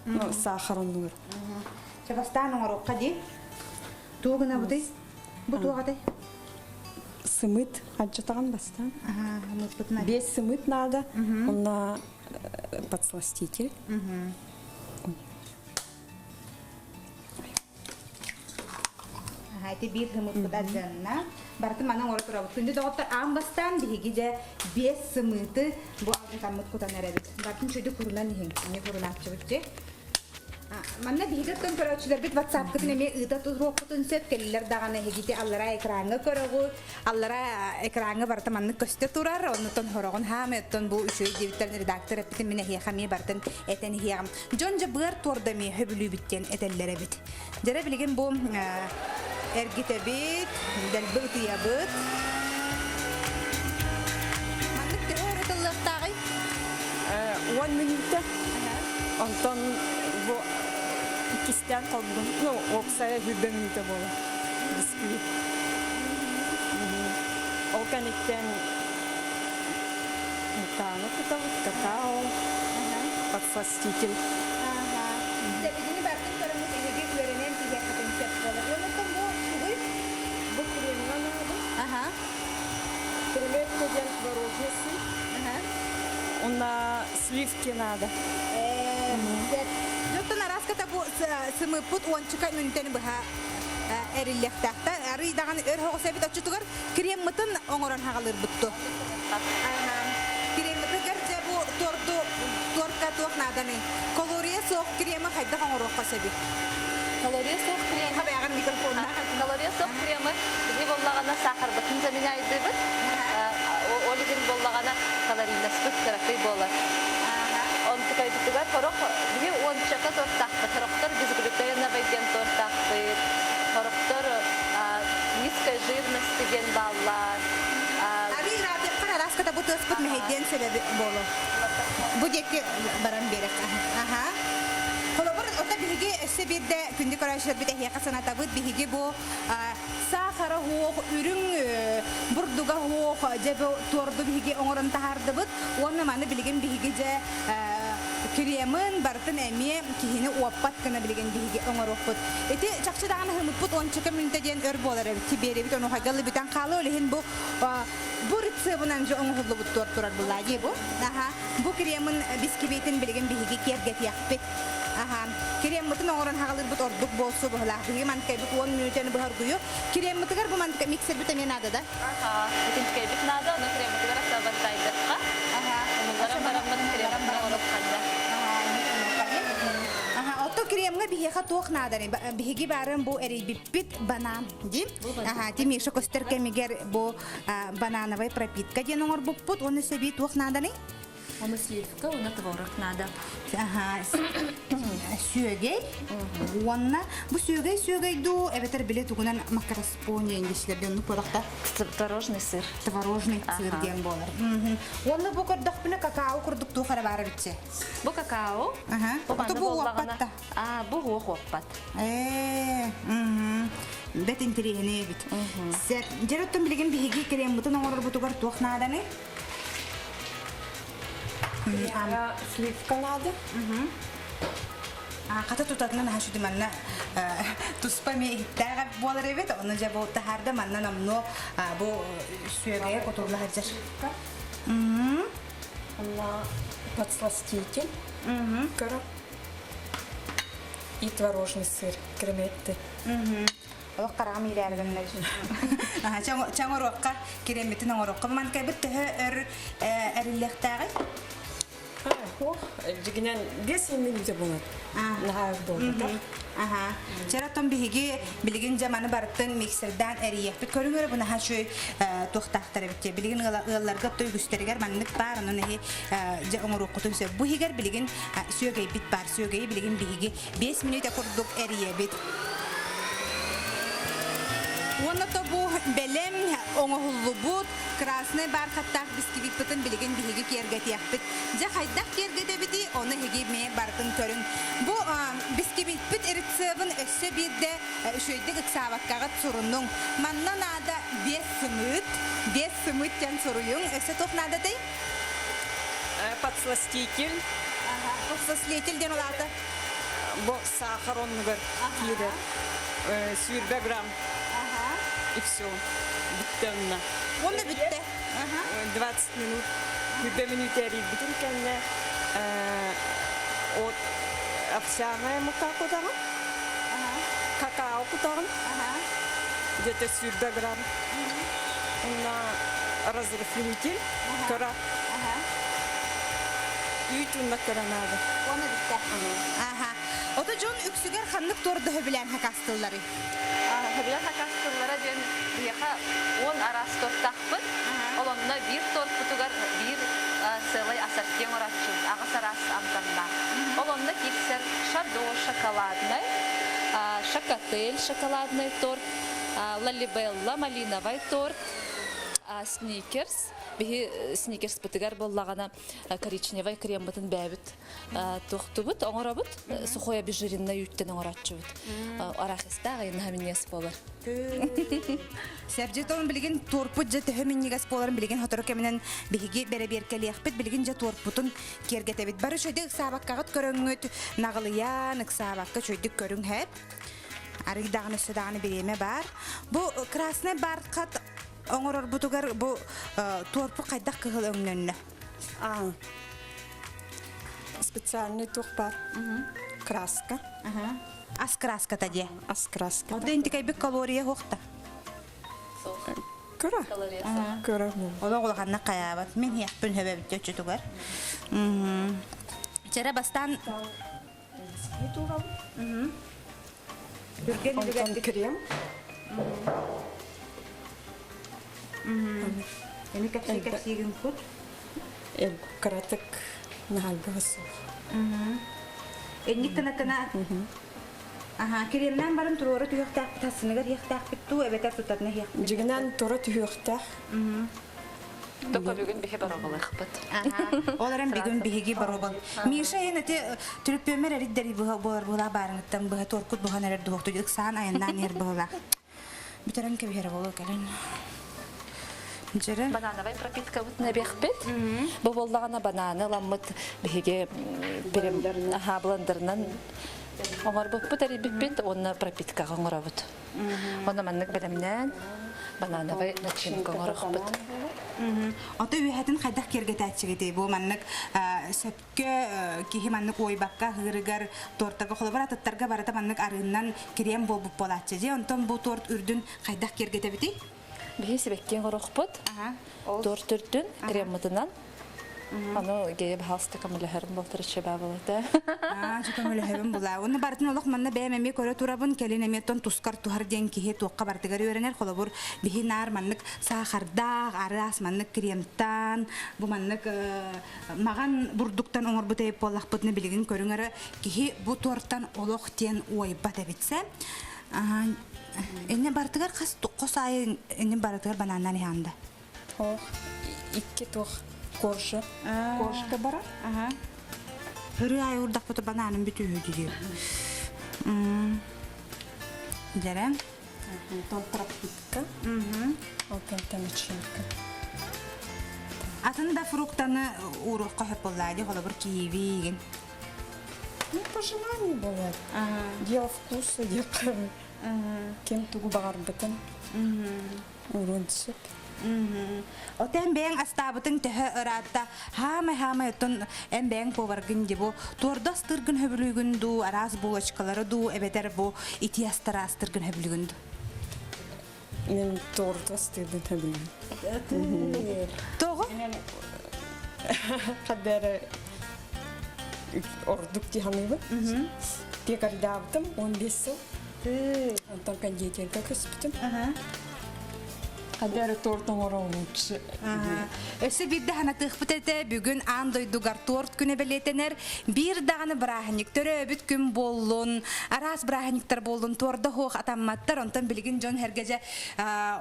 Ну, сахарный. Бастан оңорокка ди тугуна буды бу тугады Сымыт, аджатаган бастан. мутпутна 5 сымыт надо. Онна подсластитель. Haydi bir hımut budajanna bartı mana orup turabı kündü doktor ambastan bihigice 5 sımıtı bu alkan mut kutan erebit bartın çöydü kurunan ihin ne kurunan çöbütçe manna bihigattan köröçüler bit WhatsApp kıtın eme ıda tutrokutun set kelliler dağına hegiti allara ekranı körögü allara ekranı bartı manna köste turar onutun horogun hametton bu üşüy divitlerin redaktör epitin mine hiyakami bartın eten hiyakam jonca bığır tordami höbülü bitten etellere bit jere bilgin bu ergite bit delbıt yabıt manna te öğretıllık tağı 10 минута. Антон bu ikisten kaldım. No, oksaya 1 минута болу. Бисквит. Organikten муканы кутабыт, какао, подсластитель. Sebidini bartın körümüz ilgi görenen diye katınset olur. Ondan bu Букрена надо. aha Креветка ден творожницы. Онна сливки надо. Jottun araskata bu sımı put onçuka ünten bıha erillektakta. Arı dağın örhoğu sebit açıtıgar krem mıtın oңорон hağalır buttu. Krem mıtı garca bu torka tuğuk nadani. Koloriye soğuk kremi hayda oңорokka sebit. Kaloriya soğuk kremi. Tabi ağın mikrofonuna. Kaloriya soğuk kremi. Bizi bollagana sakar bakın zamina edibit. Oligin bollagana kaloriyaspıt tarafı bolar. Ontu kaydıtıgar torok. Bizi onçaka tortaktı. Toroktor bizgülüklerine bayden tortaktı. Toroktor низкой жирности ген баллар. Abi rahatlıklar araskata bu tespit mehediyen sebebi bolu. Bu deki baran berek. Aha. Kolabor ota bihigi sebirde kündük araştırıp bir de hiyaka sanata bud bihigi bu сахара хоох, үрүң бурдуга хоох, жебе торду биги оңорон тахардыбыт. Онна маны билген биги же кремын бартын эми кихини уаппат кына билген биги оңорохпут. Эти чакчыдаган хымыппут 10 минутта ден өр болар тибери бит ону хагалы битен калы олехин бу рецебунан же оңохлубут турар буллаги бу. Бу кремын бискибитин билген биги кергет яппет. Крем мытын оңорон хагылыр бут ордук болсу була. Биги манкай бут 10 минуттан бахар кую. Крем мытыгар бу манкай миксер бит эме надо да. Итинчкай бит надо, но крем мытыгар сабар тайдырка. Отто кремга бихеха тоқ надары. Бихиги барын бу эри биппит банан ди. Тими шокостер кемигер бу банановая пропитка ден оңор буппут, оны себе тоқ надары. Оны сливка, оны творог надо. Сүйегей. Онна бу сүйегей ду эветер билет угунан макароспония индислерден поракта. Творожный сыр. Творожный сыр ден болар. Онна бу кырдык бина какао кырдык ту хара бары битсе. Бу какао. Бу уаппатта. Бу уаппат. Бет интересный бит. Сер, жероттон билген биги крем бутун оңор бутугар тух наданы. Сливка надо. Ката тутатынан хашуди манна туспами иттага болар эбет, оны жабо тахарда манна намно бу сүйегeye котурлар жар. На подсластитель. И творожный сыр, креметты. Ол карам иләргән нәҗи. Чаңорокка креметін оңорокка манкай бит өр эрилектәге. Жигинен 5 минут булат. Нахар болды. Жаратон биги билген жаманы бартын миксердан эриек. Бит көрүңөр буна хашуй тохтактар бит. Билген ылларга той гүстергер маннык бар, аны не оңорокка төсө. Бу хигер билген сүйөгөй бит бар, сүйөгөй билген биги 5 минут акырдык эрие бит. Оны то бу белем оңохуллубут красный бархаттак бисквит бутын билген биги кергет яппыт. Жа хайдак кергете бити, оны хиги ме бартын көрүн. Бу бисквит бит рецебин өссө бирде шөйдүк ыксабаккага сурунуң. Манна нада 5 сымыт тен суруюң. Өссө тох нада дей? Подсластитель. Подсластитель ден улаты. Бу сахар оннугар киде. 100 грамм. И все. Биттенна. Он да битте. 20 минут. 2 минуты ярит битин кенне. От овсяная мука кудаган. Какао кудаган. Где-то 100 грамм. На разрыхлитель. Кора. Ютунна кора надо. Он да битте. Ото жон үксүгер ханнык торды хөбүлән хакастыллары. Хөбүлән хакастыллары ден бияха 10 арас тортакпыт. Олонна бир торт бутугар бир целый ассортион оратчу. Агас арас амтанна. Олонна кипсер шардо шоколадный, шокотель шоколадный торт, лалибелла малиновый торт, сникерс. Бихи сникерс бутыгар боллагана коричневый крем бутын бәбит. Тохтубут, оңорабут, сухой обезжиренный юттен оңоратчубут. Арахиста гайна хаминес болар. Сәрҗетон билген торпут жете хаминнигас боларын билген хоторок менен бихиги береберкелехпет билген же торпутун кергетебит. Бары шөйдек сабаккагат көрөңөт нагылыян сабакка шөйдек көрүң хәп. Арыдагын өсөдагын биреме бар. Бу красный баркат оңорор бутугар бу торпу кайдак кыгыл өңнөннө. Специальный тух бар. Краска. Ас краска таде. Ас краска. Ода интикай бик калория хокта. Кора. Кора. Ода голганна каябат. Мен яппын хөбөбүт төчүтүгөр. Жара бастан Антон крем. Эми капсигин кут. Кратык нагасу. Эниктана. Кремнан барын турора туяктак тасыныгар яктак битту, эбетер тутатна як. Жигинен тура туяктак. Только бүгүн бихи барабалыхпыт. Оларам бүгүн бихиги барабал. Миша энете түрүпөмөр эриддери була барыңыттан буга торкут буга нерер дукту ыксан айынан ер була. Бүтерен кебере болу кален. Жere. Банановый пропитка вот на бехбет. Бу боллагана бананы ламмыт биге берем блендернан. Оңор бу бутери бит онна пропитка оңорабыт. Онна маннык белемнән банановый начинка оңорабыт. Ата үһәтен хайдах кергә тәчигеде бу маннык сөпкә кихи маннык ойбакка хырыгар тортага холбара таттарга барата маннык арыннан крем болуп болачы. Онтон бу торт үрдүн хайдах кергә тәбити. Бихи беккен горохпут. Торт үрдүн креммытынан. Аны гейб хаста камылахырын болтырчы бабылыта. Жукамылахырын була. Оны бартын олох манна бәмәме көрө турабын келенеметтон тускар тухар ден кихи туакка бартыгар өренер холобур бихи нар маннык сахардак, арас маннык кремтан, бу маннык маган бурдуктан оңор бутайып боллахпытны билигин көрүңөрө кихи бу торттан олох тен ойбат эбитсе. Эне бартыгар кос айын эне бартыгар бананан ханда. Икки тух коржа. Коржка бара. Хыры ай урдак бото бананын бүтүгү диyor. Жарам. Там пропитка. Окей, начинка. Атын да фруктаны урукка хеп боллайды, холобур киви. Ну, по желанию бывает. Дело вкуса, дело кем-то барбытын. Уродсып. Отен бен астабытын төһө ырата хама тон эн бен поваргын дебо тордас тыргын хөбүлүгүн ду арас булочкалары ду эбетер бу итиястарас тыргын хөбүлүгүн ду. Мен тордас тыргын хөбүлүгүн. Тогу? Кадер ордук тиханыбы. Пекардавтым 15 жыл. Антон кондитерга көспүтүм. Кадер тортон оромучу. Өсө бир дагана тыхпытете бүгүн андойдугар торт күнө белетенер бир даганы браханик төрөбүт күн боллун арас браханиктер болдун торда хох атамматтар онтон билигин жон хергеже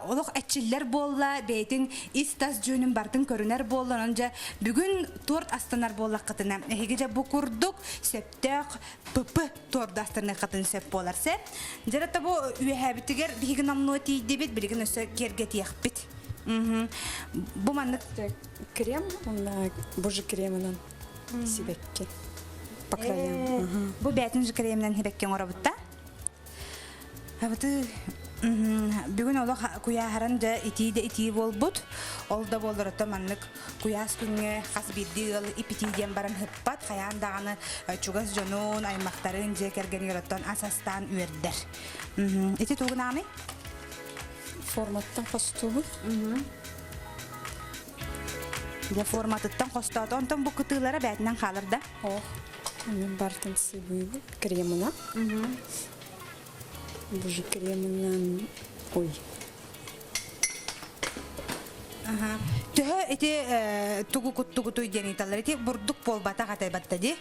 олох ачиллер болла бейтин истас жөнүн бартын көрүнөр боллун онжа бүгүн торт астанар боллакытына хегеже бу курдук септек пп торт астаны катын сеп боларсе жарата бу үһәбитигер бигин амноти дебит билигин өсө кергет бит. Бу маннык крем, божи кремынан сибекке по краям. Бу бәтин же кремнен хебеккен орабытта. Абыты бүгүн олох куя харан да ити болбут. Ол да болдырата маннык куяс күнгө хас биддил ипитиден баран хыппат хаян даганы чугас жонун аймактарын же керген йөрөттөн асастан үрдер. Ити тугунаны форматтан костубу. Я форматтан костат. Онтон бу кытылары бәтинен калыр да. Мен бартын сыбыйбы кремына. Бужы кремынан ой. Төһө эти тугу-тугутуй дени талар эти бурдук болбата катай баттади.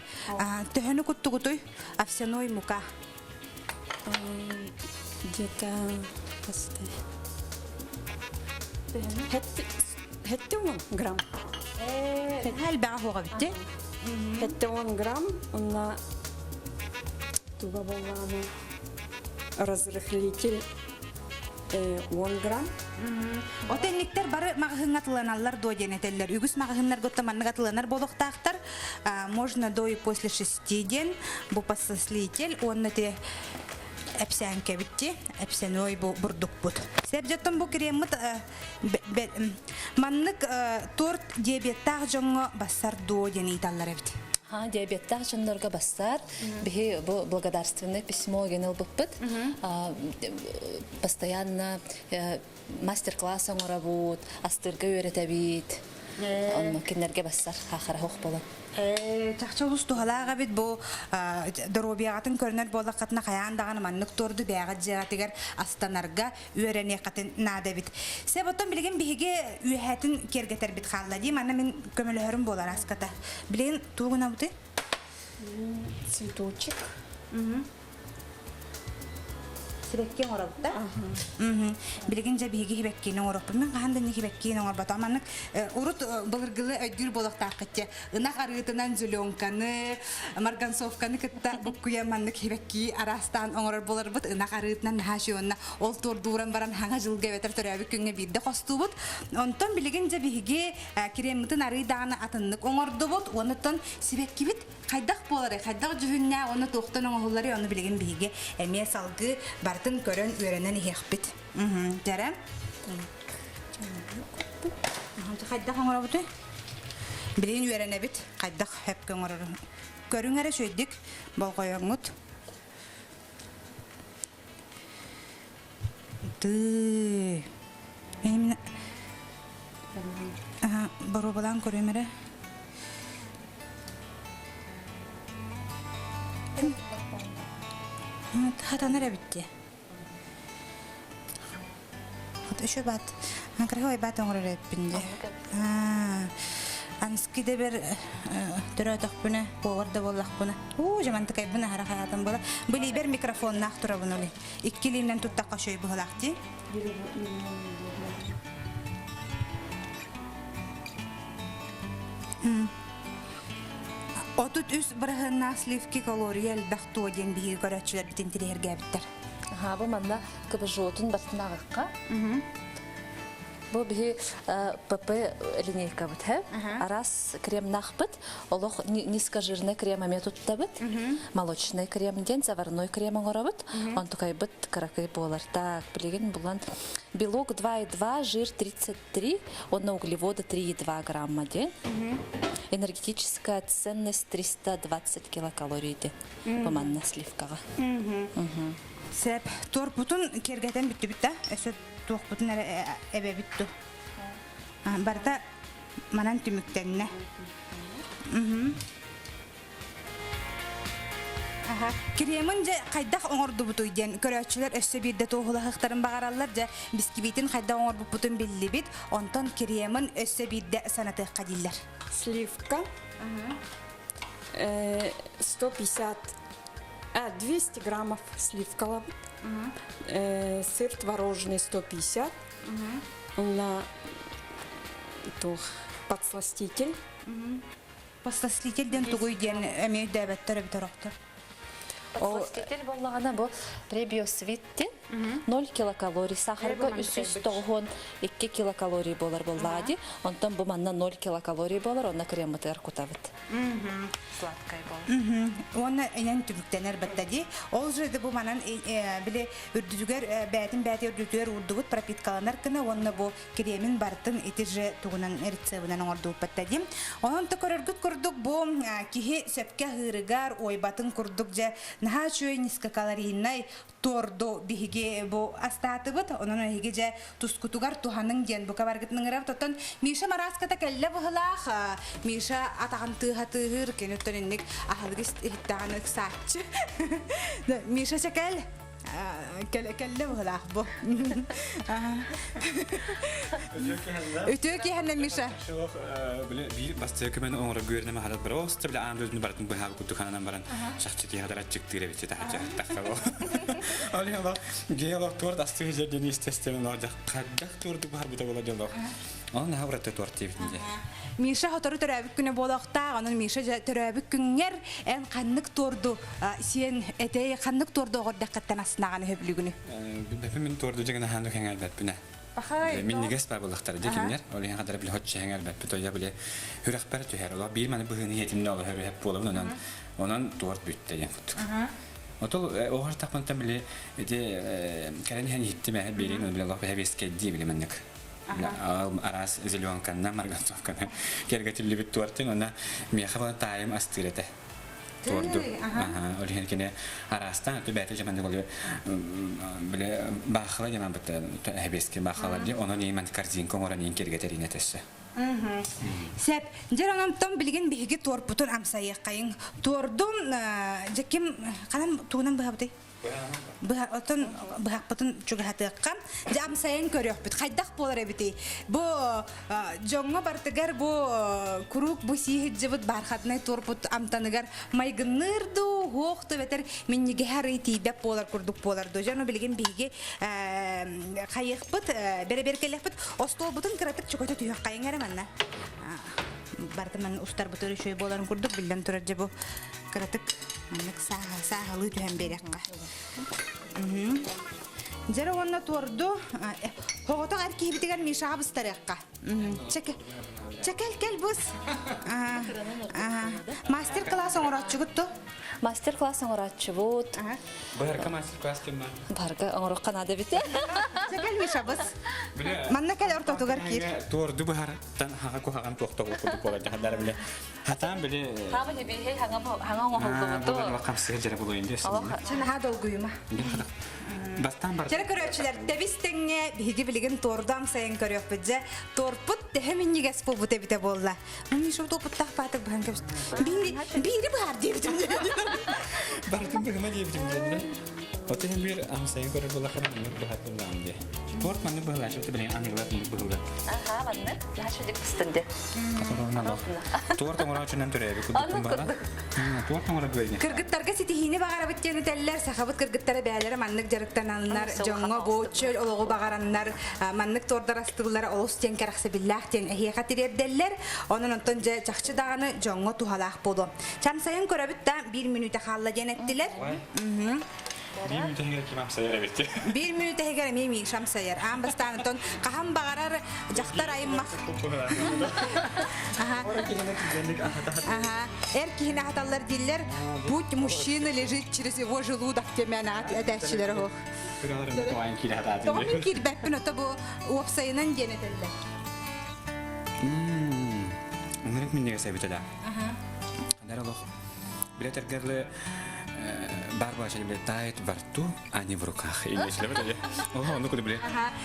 Төһөнү куттугутуй овсяной мука. Где-то поставь. Хетте 10 грамм. Хәлбәгә хуга битте. Хетте 10 грамм, онна туга болганы разрыхлитель 10 грамм. Отенниктер бары магазинатыланалар до денетеллер. Үгүс магазиннар готтаманнагатыланар болохтактар. Можно до и после 6 ден. Бу посослитель, он те эпсен кебитти, эпсеной бу бурдук бут. Себжеттен бу креммит маннык торт диабеттаг жоңго басар до дени таллар эбит. Диабеттаг жоңдорго басар. Бихи бу благодарственное письмо генел буппыт. Постоянно мастер-класс оңорабут, астырга үйрөтөбит. Онно кинерге басар хахара хох болот. Тахчолус тухалага бит бу доробиягатын көрнөр болакатына каян даганы маннык торду бягат жагатыгар астанарга үйрөне катын нада бит. Себоттон билген биге үйхатын кергетер бит халла ди. Мана мен көмөлөрүм болар аската. Билген тугуна бути? Цветочек. сибеккен оралды да. Билеген же биги хибеккен оралды. Мен кандай хибеккен оралды. Аманнык урут былыргылы өйдүр болоктак кетти. Ынак арытынан зеленканы, марганцовканы кытта буккуя маннык хибекки арастан оңорор болорбут. Ынак арытынан хашионна ол тордуран баран хаңа жылга ветер төрөбү күнгө бирде костубут. Онтон билеген же биги кремитин арыдаганы атыннык оңордубут. Онтон сибекки бит кайдак болары, кайдак жүгүннө оны токтон оңоллары оны билеген биги эме салгы бартын көрөн үйрөнөн ихпит. Жарам. Кайдак оңорбут? Билеген үйрөнө бит, кайдак хеп көңөрөр. Көрүңөрө сөйдүк, бол коёңут. Ты. Эмне? Бару балан көрөмөрө. Хатанара битти. Хат өшө бат. Анкрой бат оңрор эппинде. Анскиде бер төрөтөк бүнө, богорда боллак бүнө. Жаманты кай бүнө хара хаятын бола. Били бер микрофон нактура бүнө. Иккилимден туттакка шөй булакти. Отут үс бырахына сливки калория элбахту ден биги көрөчүлөр битин тирерге биттер. Бу манда кыбыжотун басынагыкка. Бу би ПП линейка бит, арас крем нахбыт, олох низкожирный крем методта бит, молочный крем ден, заварной крем оңорабыт, он тукай бит каракай болар. Так, билеген булан белок 2,2, жир 33, одна углевода 3,2 грамма ден. Энергетическая ценность 320 килокалорий де. Бу манна сливкага. Сеп торпутун кергетен битти битта. Эсө тоқпутун эбе битту. Барда манан түмүктенне. Кремин же кайдак оңорду буту ден көрөчүлөр өссө бирде тоохулахтарын багараллар же бисквитин кайда оңорду бутун белли бит. Онтон кремин өссө бирде санатыкка диллер. Сливка. 150. 200 граммов сливка. Сыр творожный 150. На подсластитель. Подсластитель ден тугуй ден эме дәбәттер битороктор. Подсластитель боллагана бу пребиосвитти 0 килокалорий, сахарга 390 2 килокалорий болар боллади. Онтон бу манна 0 килокалорий болар, онна крематер кутабыт. Сладкай бол. Онна энен түбүктенер баттади. Ол жерде бу манан биле үрдүгөр бәтин бәти үрдүгөр урдугут пропиткаланар кына, онна бу кремин бартын итиже тугунан рецебинен оңордуп баттади. Онон токороргут курдук бу кихи сөпкө хырыгар ойбатын курдук же наха чөй низкокалорийный тордо биге бу астатыбыт, онон хиге же тускутугар туханын ден бу кабаргытның ырап тотон Миша мараската келле бухлах. Миша атаган тыгыр кенөттөнник ахалгыс иттаган саатчы. Миша шекел келле бухлах бу. Өтөки ханна Миша. Биле бир бастык мен оңра көрнө махалат бир ост биле андын бартын бу хабы кутуханан баран шахчыки хадарат чыктыра бит тахача тахало. Али ала геолог торд астыгы жерден истестен орда каддак торду бар бута бола жоло. Аны хабратты торд тевинде. Миша хотору төрөбүк күнү болокта, анын Миша төрөбүк күнгер эн каннык торду сен этей каннык торду огордаккаттан аснаган хөблүгүнү. Мен торду жеген ханды хангалбат бина. Мен негес бар болактар дегенер. Олен кадар биле хотчу хангалбат битоя биле хүрөкбөр төһөр. Ола бир маны быгыны етимне алып хеп болуп онан торд бүтте ден фут. Отол огор тапмантан биле эде карен хан иттиме берин биле Аллах хабеске ди биле менник. Арас зеленканна марганцовкана кергатилли бит туартын она мехава тайм астырете торду. Олен кине арастан төбәте жаманды болу биле бахла яман бит хабеске бахла ди онун ийман корзинка оран кергетерине тессе. Сәп, жерономтон билген биги торпутун амсайы кайын. Тордун жеким канам туунан бабытай. Отон бахпытын чугатыккан амсайын көрөк бит. Кайдак болар эбити. Бу жоңго бартыгар бу курук бу сихит жыбыт бархатны торпут амтаныгар майгынырду хоохто бетер минниге хары тибеп болар курдук болар дожано билген биги кайыкпыт берекелеппит остолбутун кыратык чокото түйөк кайыңар манна бардыман устар бутөр шөй боларын курдук билден турар же бу кыратык анык саахалы түһен берекка жара онна турду хогото арки битигер мишага быстаракка чекел бус мастер класс оңорачугутто Мастер класс оңорачыбут. Барка мастер класс кемма. Барга оңорок канада бите. Чекел мишабыз. Манна кел ортотугар кир. Торду бахараттан хага кохаган тохто курдук болар жаһандар биле. Хатан биле. Хама не бихей ханга оңорду. Бу вакам сыгыр булуйын десин. Чын ха долгуйма. Бастан бар. Жара көрөчүлөр дебистеңе биги билген тордам сайын көрөк бизже. Торпут дехеминнигес бу бите болла. Мен шо топут тапатык банга. Бири бар дебитим. Бардым бирме дебитим. Отен бир ам сайын көрөк болла хана мен бахаттым дамде. Торт манны быгылаш өтө билен анылар быгылар. Аха, манны. Яшыдык кыстынды. Торт оңорачынан төрөбү кудукум бара. Торт оңорак берген. Кыргыттарга ситихини багара биттени теллер сахабыт кыргыттара бәләре маннык жарыктан алынар жоңго боочөл ологу багараннар маннык тордар астыгылар олус тен караксы биллах тен эхиха тирерделлер онун онтон же жакчы даганы жоңго тухалаак болду. Чан сайын көрөбүт да 1 минутта халла женеттилер. 1 минутта хегер кимам сайыр бетти. 1 минутта хегер меми шам сайыр. Ам бастан онтон кахам багарар жактар айыммак. Эркихина хаталлар диллер, будь мужчина лежит через его желудок темена әдәтчиләре хо. Тоғын кир бәппін ота бу уапсайынан денетеллер. Умерек миннеге сәбитәлә. Даралох. Билетергерле барбаша биле тайт варту, а не в руках. И не шлебет әле. Ого, ну куды биле.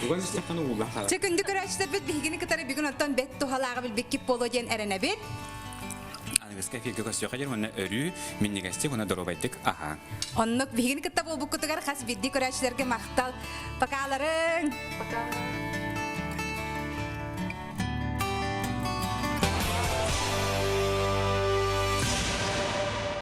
Уган стаканы улган хала. Чекүнді көрәчтер бит бигини кытары бигин оттан бет тухалага бил беккип боло ден әрәнә бит. Аныбызга фирге көстө хәҗер моны өрү, миннеге сте моны доробайтык. Аха. Оннук бигини кытта бу кытыгар хас бидди көрәчләргә мактал. Покаларын.